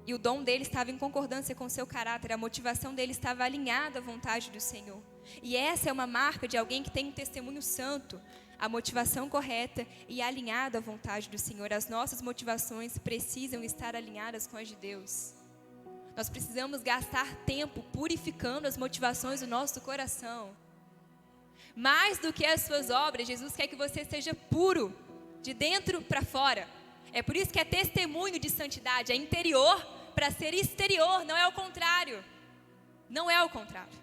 e o dom dele estava em concordância com o seu caráter, a motivação dele estava alinhada à vontade do Senhor. E essa é uma marca de alguém que tem um testemunho santo, a motivação correta e alinhada à vontade do Senhor. As nossas motivações precisam estar alinhadas com as de Deus. Nós precisamos gastar tempo purificando as motivações do nosso coração. Mais do que as suas obras, Jesus quer que você seja puro, de dentro para fora. É por isso que é testemunho de santidade, é interior para ser exterior, não é o contrário. Não é o contrário.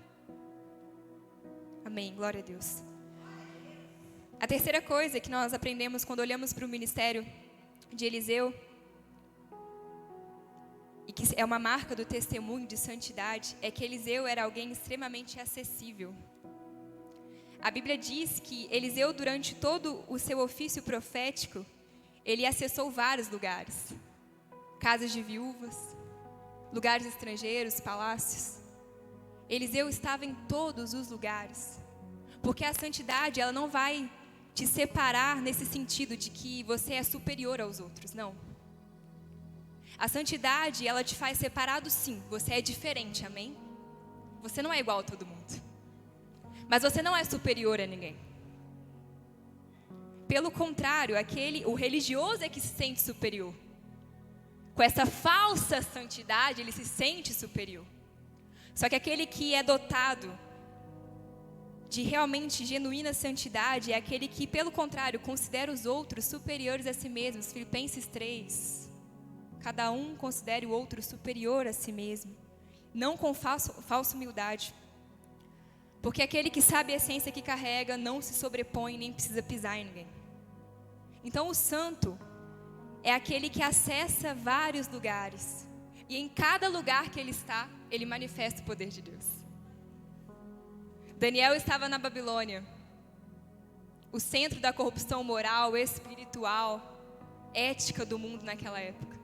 Amém, glória a Deus. A terceira coisa que nós aprendemos quando olhamos para o ministério de Eliseu, e que é uma marca do testemunho de santidade, é que Eliseu era alguém extremamente acessível. A Bíblia diz que Eliseu, durante todo o seu ofício profético, ele acessou vários lugares. Casas de viúvas, lugares estrangeiros, palácios. Eliseu estava em todos os lugares. Porque a santidade, ela não vai te separar nesse sentido de que você é superior aos outros, não. A santidade, ela te faz separado, sim. Você é diferente, amém? Você não é igual a todo mundo. Mas você não é superior a ninguém. Pelo contrário, o religioso é que se sente superior. Com essa falsa santidade, ele se sente superior. Só que aquele que é dotado de realmente genuína santidade é aquele que, pelo contrário, considera os outros superiores a si mesmos. Filipenses 3. Cada um considere o outro superior a si mesmo. Não com falsa humildade. Porque aquele que sabe a essência que carrega não se sobrepõe nem precisa pisar em ninguém. Então o santo é aquele que acessa vários lugares. E em cada lugar que ele está, ele manifesta o poder de Deus. Daniel estava na Babilônia. O centro da corrupção moral, espiritual, ética do mundo naquela época.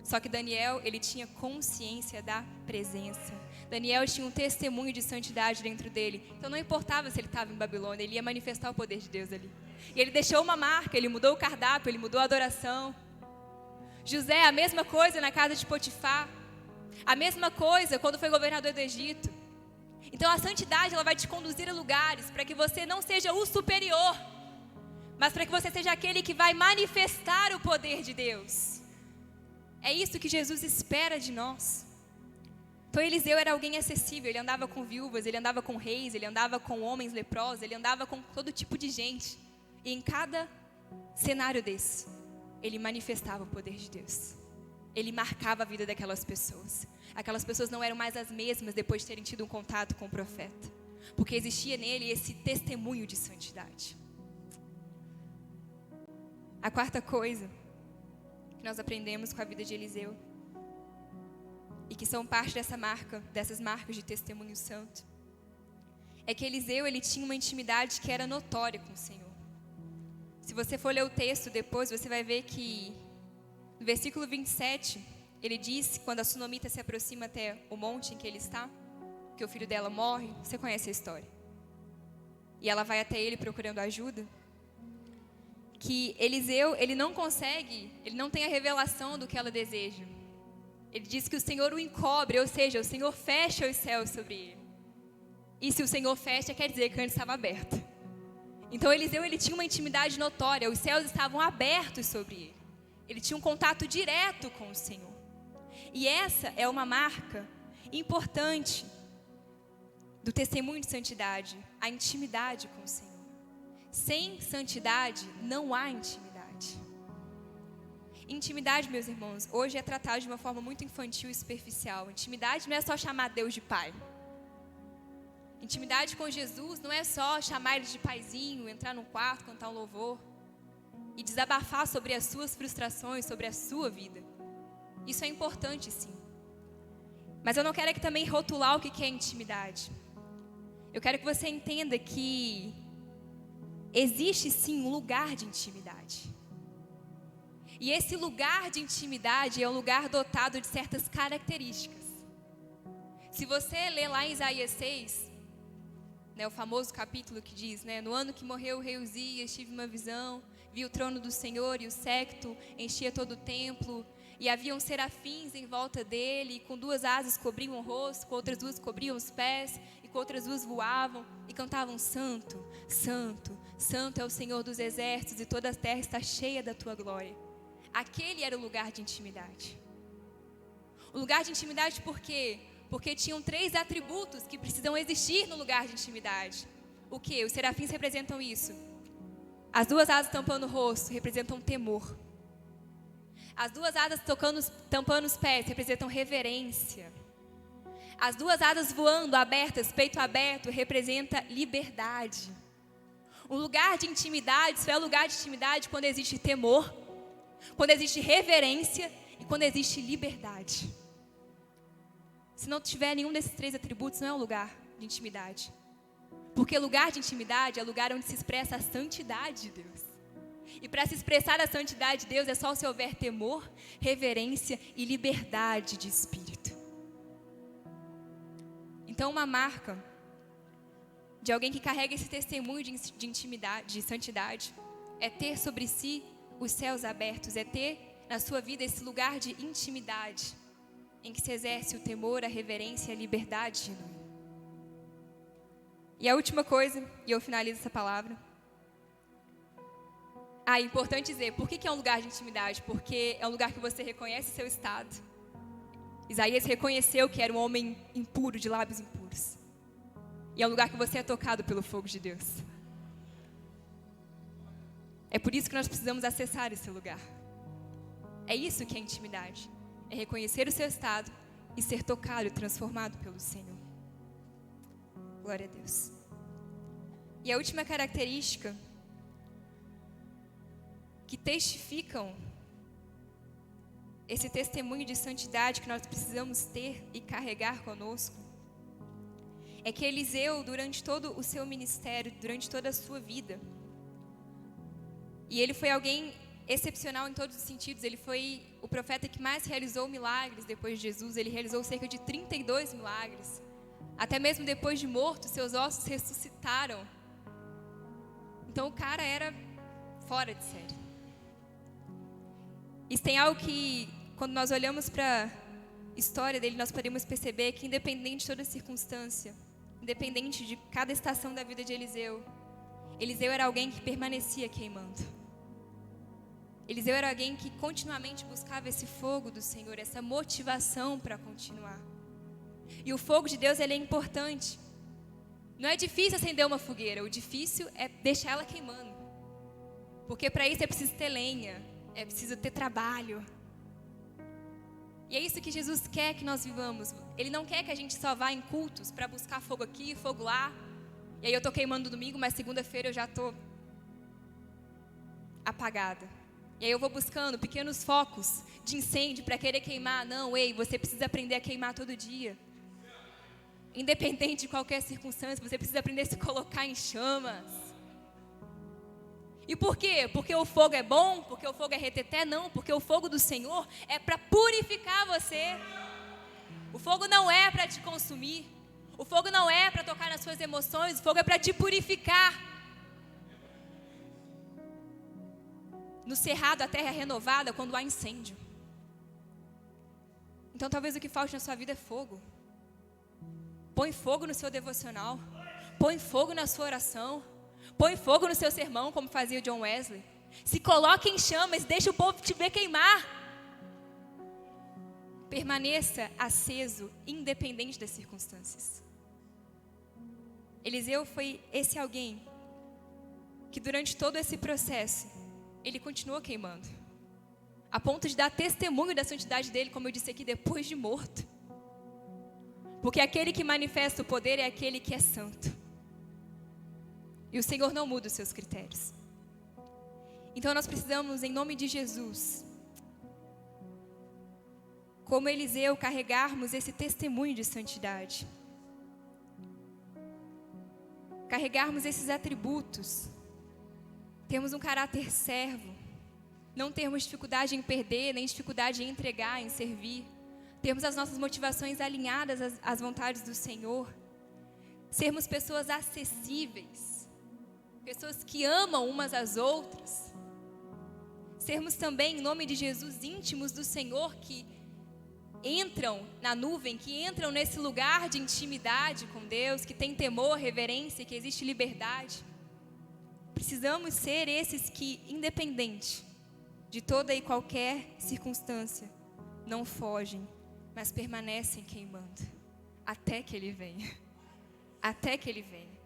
Só que Daniel, ele tinha consciência da presença. Daniel tinha um testemunho de santidade dentro dele. Então não importava se ele estava em Babilônia, ele ia manifestar o poder de Deus ali. E ele deixou uma marca, ele mudou o cardápio, ele mudou a adoração. José, a mesma coisa na casa de Potifar. A mesma coisa quando foi governador do Egito. Então a santidade, ela vai te conduzir a lugares para que você não seja o superior, mas para que você seja aquele que vai manifestar o poder de Deus. É isso que Jesus espera de nós. Então Eliseu era alguém acessível, ele andava com viúvas, ele andava com reis, ele andava com homens leprosos, ele andava com todo tipo de gente. E em cada cenário desse, ele manifestava o poder de Deus. Ele marcava a vida daquelas pessoas. Aquelas pessoas não eram mais as mesmas depois de terem tido um contato com o profeta, porque existia nele esse testemunho de santidade. A quarta coisa que nós aprendemos com a vida de Eliseu, e que são parte dessas marcas de testemunho santo, é que Eliseu, ele tinha uma intimidade que era notória com o Senhor. Se você for ler o texto depois, você vai ver que no versículo 27, ele diz, quando a sunamita se aproxima até o monte em que ele está, que o filho dela morre, você conhece a história. E ela vai até ele procurando ajuda. Que Eliseu, ele não tem a revelação do que ela deseja. Ele diz que o Senhor o encobre, ou seja, o Senhor fecha os céus sobre ele. E se o Senhor fecha, quer dizer que antes estava aberto. Então Eliseu, ele tinha uma intimidade notória, os céus estavam abertos sobre ele. Ele tinha um contato direto com o Senhor. E essa é uma marca importante do testemunho de santidade, a intimidade com o Senhor. Sem santidade, não há intimidade. Intimidade, meus irmãos, hoje é tratado de uma forma muito infantil e superficial. Intimidade não é só chamar Deus de Pai. Intimidade com Jesus não é só chamar Ele de paizinho, entrar num quarto, cantar um louvor e desabafar sobre as suas frustrações, sobre a sua vida. Isso é importante, sim. Mas eu não quero aqui também rotular o que é intimidade. Eu quero que você entenda que existe sim um lugar de intimidade. E esse lugar de intimidade é um lugar dotado de certas características. Se você ler lá em Isaías 6, o famoso capítulo que diz, no ano que morreu o rei Uzias, tive uma visão, vi o trono do Senhor e o séquito enchia todo o templo, e haviam serafins em volta dele, e com 2 asas cobriam o rosto, com outras 2 cobriam os pés, e com outras 2 voavam, e cantavam: Santo, Santo, Santo é o Senhor dos exércitos, e toda a terra está cheia da tua glória. Aquele era o lugar de intimidade. O lugar de intimidade por quê? Porque tinham 3 atributos que precisam existir no lugar de intimidade. O quê? Os serafins representam isso. As 2 asas tampando o rosto representam temor. As 2 asas tampando os pés representam reverência. As 2 asas voando, abertas, peito aberto, representa liberdade. Um lugar de intimidade só é lugar de intimidade quando existe temor, quando existe reverência e quando existe liberdade. Se não tiver nenhum desses 3 atributos, não é um lugar de intimidade. Porque lugar de intimidade é lugar onde se expressa a santidade de Deus. E para se expressar a santidade de Deus é só se houver temor, reverência e liberdade de espírito. Então uma marca de alguém que carrega esse testemunho de intimidade, de santidade, é ter sobre si os céus abertos, é ter na sua vida esse lugar de intimidade, em que se exerce o temor, a reverência e a liberdade genuína. E a última coisa, e eu finalizo essa palavra. É importante dizer, por que é um lugar de intimidade? Porque é um lugar que você reconhece seu estado. Isaías reconheceu que era um homem impuro, de lábios impuros. E é um lugar que você é tocado pelo fogo de Deus. É por isso que nós precisamos acessar esse lugar. É isso que é intimidade. É reconhecer o seu estado e ser tocado e transformado pelo Senhor. Glória a Deus. E a última característica que testificam esse testemunho de santidade que nós precisamos ter e carregar conosco, é que Eliseu, durante todo o seu ministério, durante toda a sua vida, e ele foi alguém excepcional em todos os sentidos, ele foi o profeta que mais realizou milagres depois de Jesus. Ele realizou cerca de 32 milagres. Até mesmo depois de morto, seus ossos ressuscitaram. Então o cara era fora de série. Isso tem algo que, quando nós olhamos para a história dele, nós podemos perceber que, independente de toda circunstância, independente de cada estação da vida de Eliseu, Eliseu era alguém que permanecia queimando. Eliseu era alguém que continuamente buscava esse fogo do Senhor, essa motivação para continuar. E o fogo de Deus, ele é importante. Não é difícil acender uma fogueira, o difícil é deixar ela queimando. Porque para isso é preciso ter lenha, é preciso ter trabalho. E é isso que Jesus quer que nós vivamos. Ele não quer que a gente só vá em cultos para buscar fogo aqui, fogo lá. E aí eu estou queimando no domingo, mas segunda-feira eu já estou apagada. E aí eu vou buscando pequenos focos de incêndio para querer queimar. Não, ei, você precisa aprender a queimar todo dia. Independente de qualquer circunstância, você precisa aprender a se colocar em chamas. E por quê? Porque o fogo é bom? Porque o fogo é reteté? Não, porque o fogo do Senhor é para purificar você. O fogo não é para te consumir. O fogo não é para tocar nas suas emoções. O fogo é para te purificar. No cerrado a terra é renovada quando há incêndio. Então talvez o que falte na sua vida é fogo. Põe fogo no seu devocional. Põe fogo na sua oração. Põe fogo no seu sermão, como fazia o John Wesley. Se coloque em chamas, deixa o povo te ver queimar. Permaneça aceso, independente das circunstâncias. Eliseu foi esse alguém que durante todo esse processo, ele continuou queimando. A ponto de dar testemunho da santidade dele, como eu disse aqui, depois de morto. Porque aquele que manifesta o poder é aquele que é santo. E o Senhor não muda os seus critérios. Então nós precisamos, em nome de Jesus, como Eliseu, carregarmos esse testemunho de santidade. Carregarmos esses atributos. Termos um caráter servo. Não termos dificuldade em perder, nem dificuldade em entregar, em servir. Termos as nossas motivações alinhadas às vontades do Senhor. Sermos pessoas acessíveis. Pessoas que amam umas às outras. Sermos também, em nome de Jesus, íntimos do Senhor, que entram na nuvem, que entram nesse lugar de intimidade com Deus, que tem temor, reverência, que existe liberdade. Precisamos ser esses que, independente de toda e qualquer circunstância, não fogem, mas permanecem queimando, até que Ele venha. Até que Ele venha.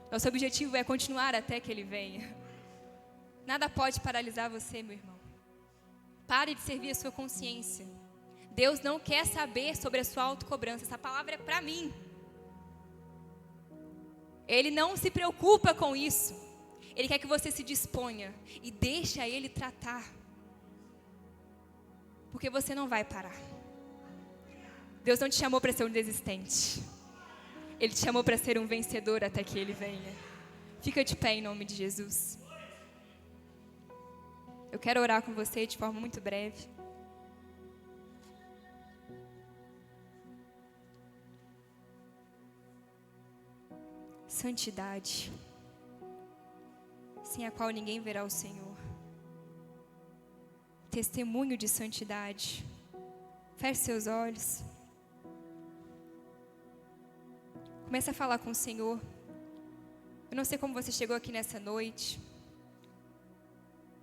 Nosso objetivo é continuar até que Ele venha. Nada pode paralisar você, meu irmão. Pare de servir a sua consciência. Deus não quer saber sobre a sua autocobrança. Essa palavra é para mim. Ele não se preocupa com isso. Ele quer que você se disponha e deixe Ele tratar. Porque você não vai parar. Deus não te chamou para ser um desistente. Ele te chamou para ser um vencedor até que Ele venha. Fica de pé em nome de Jesus. Eu quero orar com você de forma muito breve. Santidade, sem a qual ninguém verá o Senhor. Testemunho de santidade. Feche seus olhos. Comece a falar com o Senhor. Eu não sei como você chegou aqui nessa noite.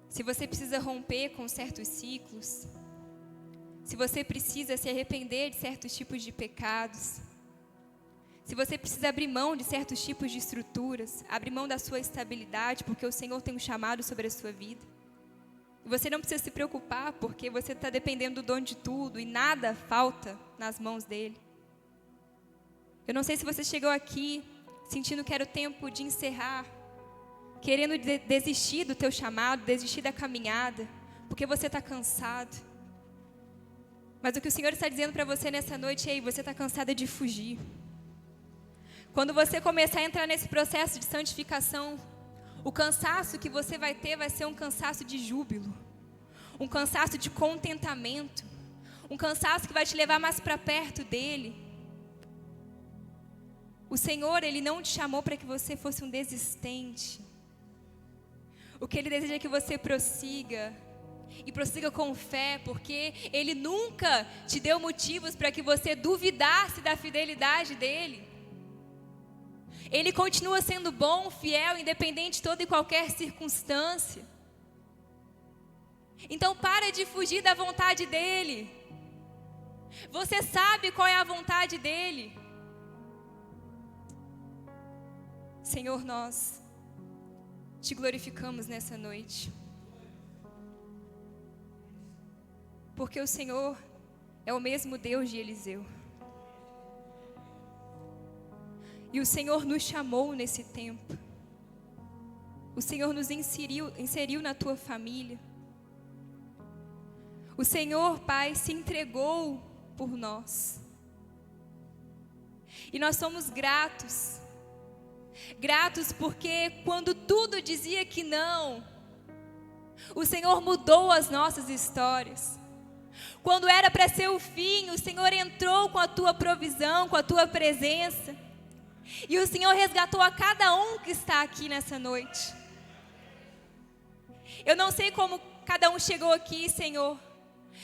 Se você precisa romper com certos ciclos. Se você precisa se arrepender de certos tipos de pecados. Se você precisa abrir mão de certos tipos de estruturas. Abrir mão da sua estabilidade, porque o Senhor tem um chamado sobre a sua vida. E você não precisa se preocupar, porque você está dependendo do dono de tudo e nada falta nas mãos dEle. Eu não sei se você chegou aqui sentindo que era o tempo de encerrar, querendo desistir do teu chamado, desistir da caminhada, porque você está cansado. Mas o que o Senhor está dizendo para você nessa noite é: você está cansada de fugir. Quando você começar a entrar nesse processo de santificação, o cansaço que você vai ter vai ser um cansaço de júbilo. um cansaço de contentamento, um cansaço que vai te levar mais para perto dele. O Senhor, Ele não te chamou para que você fosse um desistente. O que Ele deseja é que você prossiga, e prossiga com fé, porque Ele nunca te deu motivos para que você duvidasse da fidelidade dEle. Ele continua sendo bom, fiel, independente de toda e qualquer circunstância. Então para de fugir da vontade dEle. Você sabe qual é a vontade dEle. Senhor, nós te glorificamos nessa noite. Porque o Senhor é o mesmo Deus de Eliseu. E o Senhor nos chamou nesse tempo. O Senhor nos inseriu na tua família. O Senhor, Pai, se entregou por nós. E nós somos gratos. Gratos porque quando tudo dizia que não, o Senhor mudou as nossas histórias. Quando era para ser o fim, o Senhor entrou com a tua provisão, com a tua presença. E o Senhor resgatou a cada um que está aqui nessa noite. Eu não sei como cada um chegou aqui, Senhor,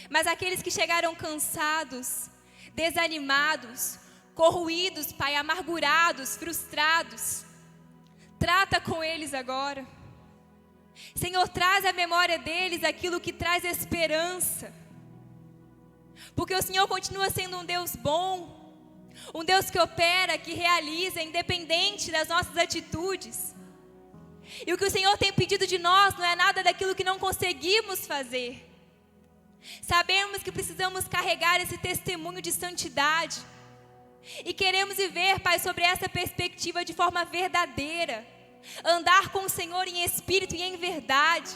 mas aqueles que chegaram cansados, desanimados, corroídos, Pai, amargurados, frustrados, trata com eles agora. Senhor, traz à memória deles aquilo que traz esperança. Porque o Senhor continua sendo um Deus bom, um Deus que opera, que realiza, independente das nossas atitudes. E o que o Senhor tem pedido de nós não é nada daquilo que não conseguimos fazer. Sabemos que precisamos carregar esse testemunho de santidade. E queremos viver, Pai, sobre essa perspectiva de forma verdadeira. Andar com o Senhor em espírito e em verdade.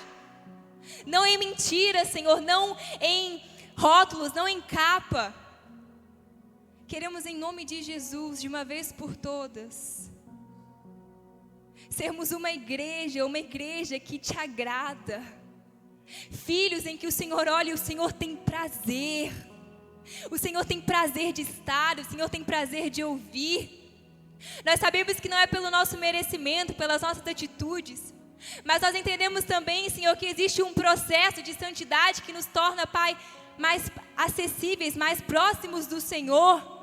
Não em mentira, Senhor, não em rótulos, não em capa. Queremos, em nome de Jesus, de uma vez por todas, sermos uma igreja que te agrada. Filhos em que o Senhor olha e o Senhor tem prazer. O Senhor tem prazer de estar, o Senhor tem prazer de ouvir. Nós sabemos que não é pelo nosso merecimento, pelas nossas atitudes, mas nós entendemos também, Senhor, que existe um processo de santidade que nos torna, Pai, mais acessíveis, mais próximos do Senhor.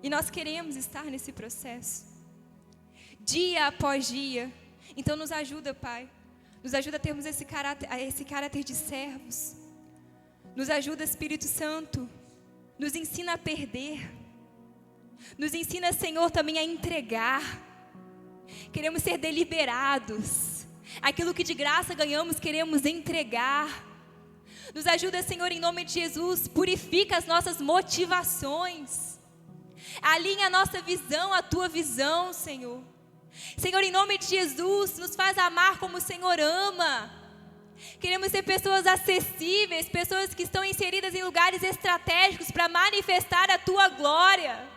E nós queremos estar nesse processo, dia após dia. Então nos ajuda, Pai. Nos ajuda a termos esse caráter de servos. Nos ajuda, Espírito Santo. Nos ensina a perder. Nos ensina, Senhor, também a entregar. Queremos ser deliberados. Aquilo que de graça ganhamos, queremos entregar. Nos ajuda, Senhor, em nome de Jesus. Purifica as nossas motivações. Alinha a nossa visão, a tua visão, Senhor. Senhor, em nome de Jesus, nos faz amar como o Senhor ama. Queremos ser pessoas acessíveis, pessoas que estão inseridas em lugares estratégicos para manifestar a tua glória.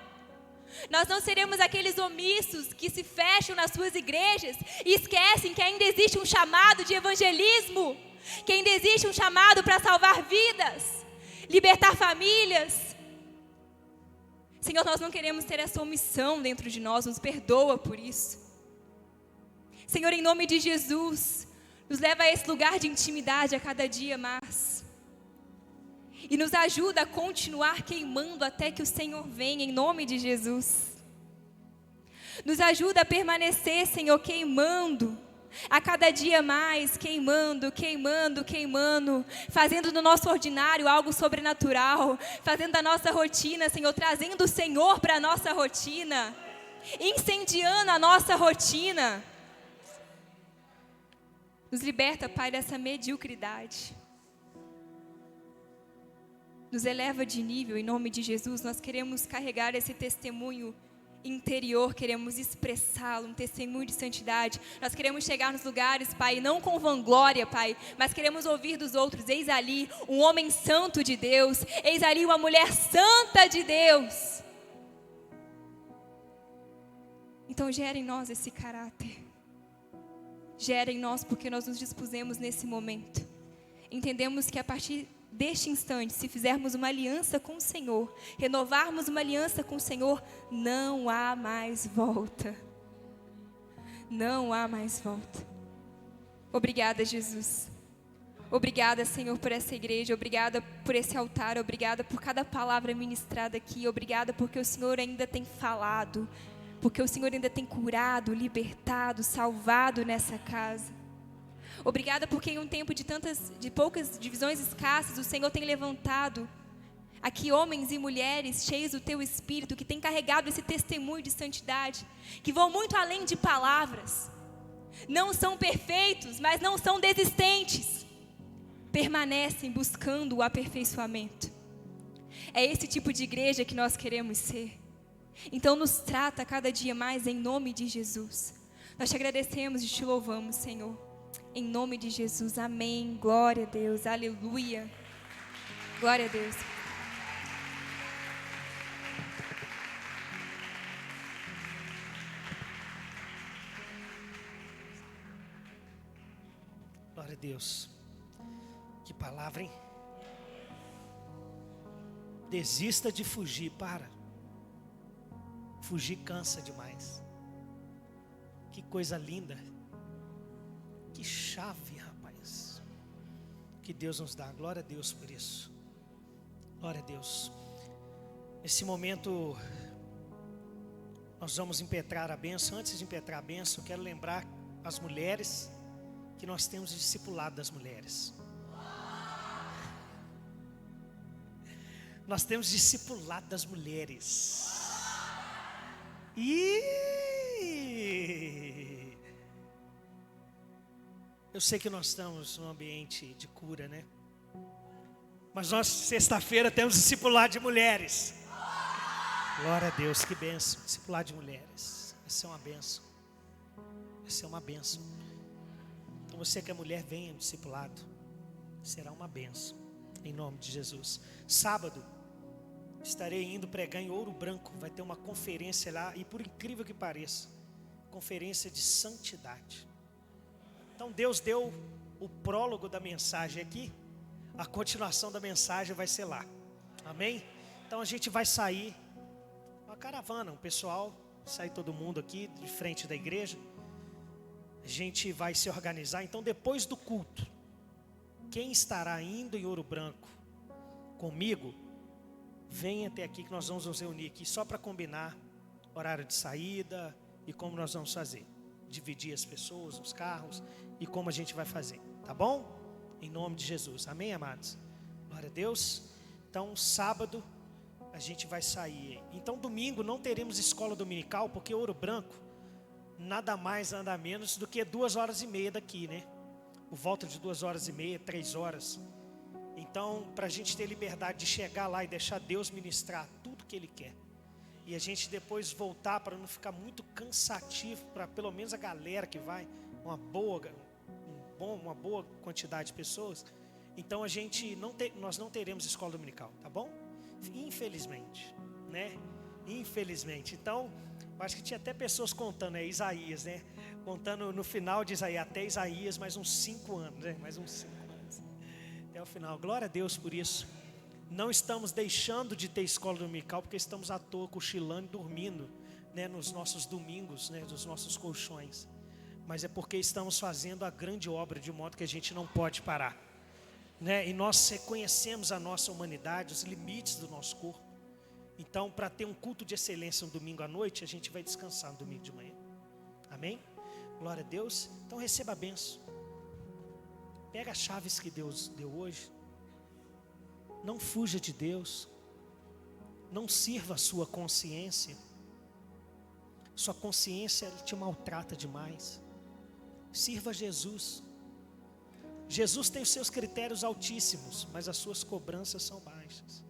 Nós não seremos aqueles omissos que se fecham nas suas igrejas e esquecem que ainda existe um chamado de evangelismo, que ainda existe um chamado para salvar vidas, libertar famílias. Senhor, nós não queremos ter essa omissão dentro de nós, nos perdoa por isso. Senhor, em nome de Jesus, nos leva a esse lugar de intimidade a cada dia mais. E nos ajuda a continuar queimando até que o Senhor venha, em nome de Jesus. Nos ajuda a permanecer, Senhor, queimando, a cada dia mais, queimando, fazendo do nosso ordinário algo sobrenatural, fazendo da nossa rotina, Senhor, trazendo o Senhor para a nossa rotina, incendiando a nossa rotina. Nos liberta, Pai, dessa mediocridade. Nos eleva de nível, em nome de Jesus. Nós queremos carregar esse testemunho interior, queremos expressá-lo, um testemunho de santidade. Nós queremos chegar nos lugares, Pai, não com vanglória, Pai, mas queremos ouvir dos outros: eis ali um homem santo de Deus, eis ali uma mulher santa de Deus. Então gera em nós esse caráter. Gera em nós, porque nós nos dispusemos nesse momento. entendemos que a partir deste instante, se fizermos uma aliança com o Senhor, renovarmos uma aliança com o Senhor, não há mais volta. Não há mais volta. Obrigada, Jesus. Obrigada, Senhor, por essa igreja. Obrigada por esse altar. Obrigada por cada palavra ministrada aqui. Obrigada porque o Senhor ainda tem falado. Porque o Senhor ainda tem curado, libertado, salvado nessa casa. Obrigada porque em um tempo de poucas divisões escassas, o Senhor tem levantado aqui homens e mulheres cheios do Teu Espírito, que têm carregado esse testemunho de santidade, que vão muito além de palavras. Não são perfeitos, mas não são desistentes. Permanecem buscando o aperfeiçoamento. É esse tipo de igreja que nós queremos ser. Então nos trata cada dia mais em nome de Jesus. Nós te agradecemos e te louvamos, Senhor. Em nome de Jesus, amém. Glória a Deus, aleluia. Glória a Deus. Glória a Deus. Que palavra, hein? Desista de fugir, para. Fugir cansa demais. Que coisa linda. Que chave, rapaz. Que Deus nos dá. Glória a Deus por isso. Glória a Deus. Nesse momento, nós vamos impetrar a bênção. Antes de impetrar a bênção, eu quero lembrar as mulheres que nós temos discipulado das mulheres. Nós temos discipulado das mulheres. E eu sei que nós estamos num ambiente de cura, né? Mas nós, sexta-feira, temos discipulado de mulheres. Glória a Deus, que bênção. Discipulado de mulheres. Essa é uma bênção. Essa é uma bênção. Então você que é mulher, venha no discipulado. Será uma bênção. Em nome de Jesus. Sábado, estarei indo pregar em Ouro Branco. Vai ter uma conferência lá. E por incrível que pareça, conferência de santidade. Então Deus deu o prólogo da mensagem aqui. A continuação da mensagem vai ser lá. Amém? Então a gente vai sair, uma caravana, um pessoal, sair todo mundo aqui de frente da igreja. A gente vai se organizar. Então depois do culto, quem estará indo em Ouro Branco comigo, venha até aqui que nós vamos nos reunir aqui só para combinar horário de saída e como nós vamos fazer. Dividir as pessoas, os carros e como a gente vai fazer, tá bom? Em nome de Jesus, amém, amados? Glória a Deus. Então sábado a gente vai sair. Então domingo não teremos escola dominical, porque Ouro Branco nada mais, nada menos do que 2h30 daqui, né? Por volta de 2h30, 3 horas. Então, para a gente ter liberdade de chegar lá e deixar Deus ministrar tudo que Ele quer. E a gente depois voltar, para não ficar muito cansativo, para pelo menos a galera que vai, uma boa quantidade de pessoas. Então nós não teremos escola dominical, tá bom? Infelizmente, né? Infelizmente. Então, eu acho que tinha até pessoas contando, Isaías, né? Contando no final de Isaías, até Isaías, mais uns 5 anos, né? Mais uns 5 anos. Até o final. Glória a Deus por isso. Não estamos deixando de ter escola dominical, porque estamos à toa, cochilando e dormindo, né? Nos nossos domingos, né? Dos nossos colchões. Mas é porque estamos fazendo a grande obra, de modo que a gente não pode parar, né? E nós reconhecemos a nossa humanidade, os limites do nosso corpo. Então, para ter um culto de excelência no domingo à noite, a gente vai descansar no domingo de manhã. Amém? Glória a Deus. Então receba a bênção. Pega as chaves que Deus deu hoje. Não fuja de Deus. Não sirva a sua consciência. Sua consciência te maltrata demais. Sirva a Jesus. Jesus tem os seus critérios altíssimos, mas as suas cobranças são baixas.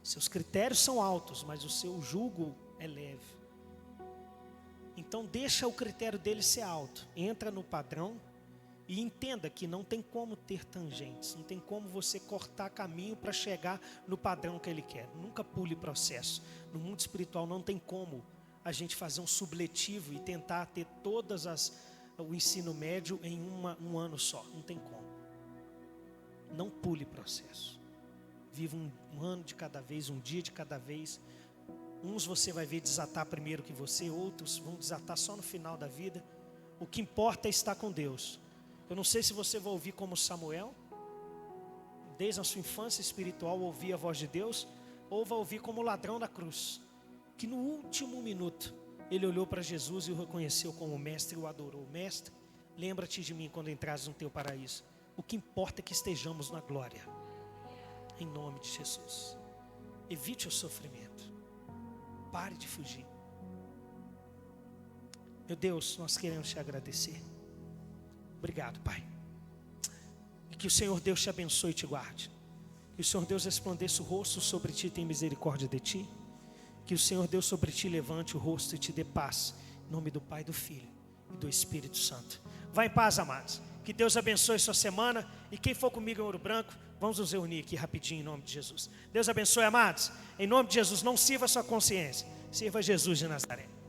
Seus critérios são altos, mas o seu jugo é leve. Então deixa o critério dele ser alto. Entra no padrão e entenda que não tem como ter tangentes. Não tem como você cortar caminho para chegar no padrão que ele quer. Nunca pule processo. No mundo espiritual não tem como a gente fazer um subletivo e tentar ter o ensino médio em um ano só. Não tem como. Não pule processo. Viva um ano de cada vez, um dia de cada vez. Uns você vai ver desatar primeiro que você, outros vão desatar só no final da vida. O que importa é estar com Deus. Eu não sei se você vai ouvir como Samuel, desde a sua infância espiritual, ouvir a voz de Deus, ou vai ouvir como o ladrão da cruz, que no último minuto, ele olhou para Jesus e o reconheceu como mestre e o adorou. Mestre, lembra-te de mim quando entrares no teu paraíso. O que importa é que estejamos na glória. Em nome de Jesus. Evite o sofrimento. Pare de fugir. Meu Deus, nós queremos te agradecer. Obrigado, Pai. E que o Senhor Deus te abençoe e te guarde. Que o Senhor Deus resplandeça o rosto sobre ti e tenha misericórdia de ti. Que o Senhor Deus sobre ti levante o rosto e te dê paz. Em nome do Pai, do Filho e do Espírito Santo. Vá em paz, amados. Que Deus abençoe sua semana. E quem for comigo em Ouro Branco, vamos nos reunir aqui rapidinho em nome de Jesus. Deus abençoe, amados. Em nome de Jesus, não sirva a sua consciência. Sirva Jesus de Nazaré.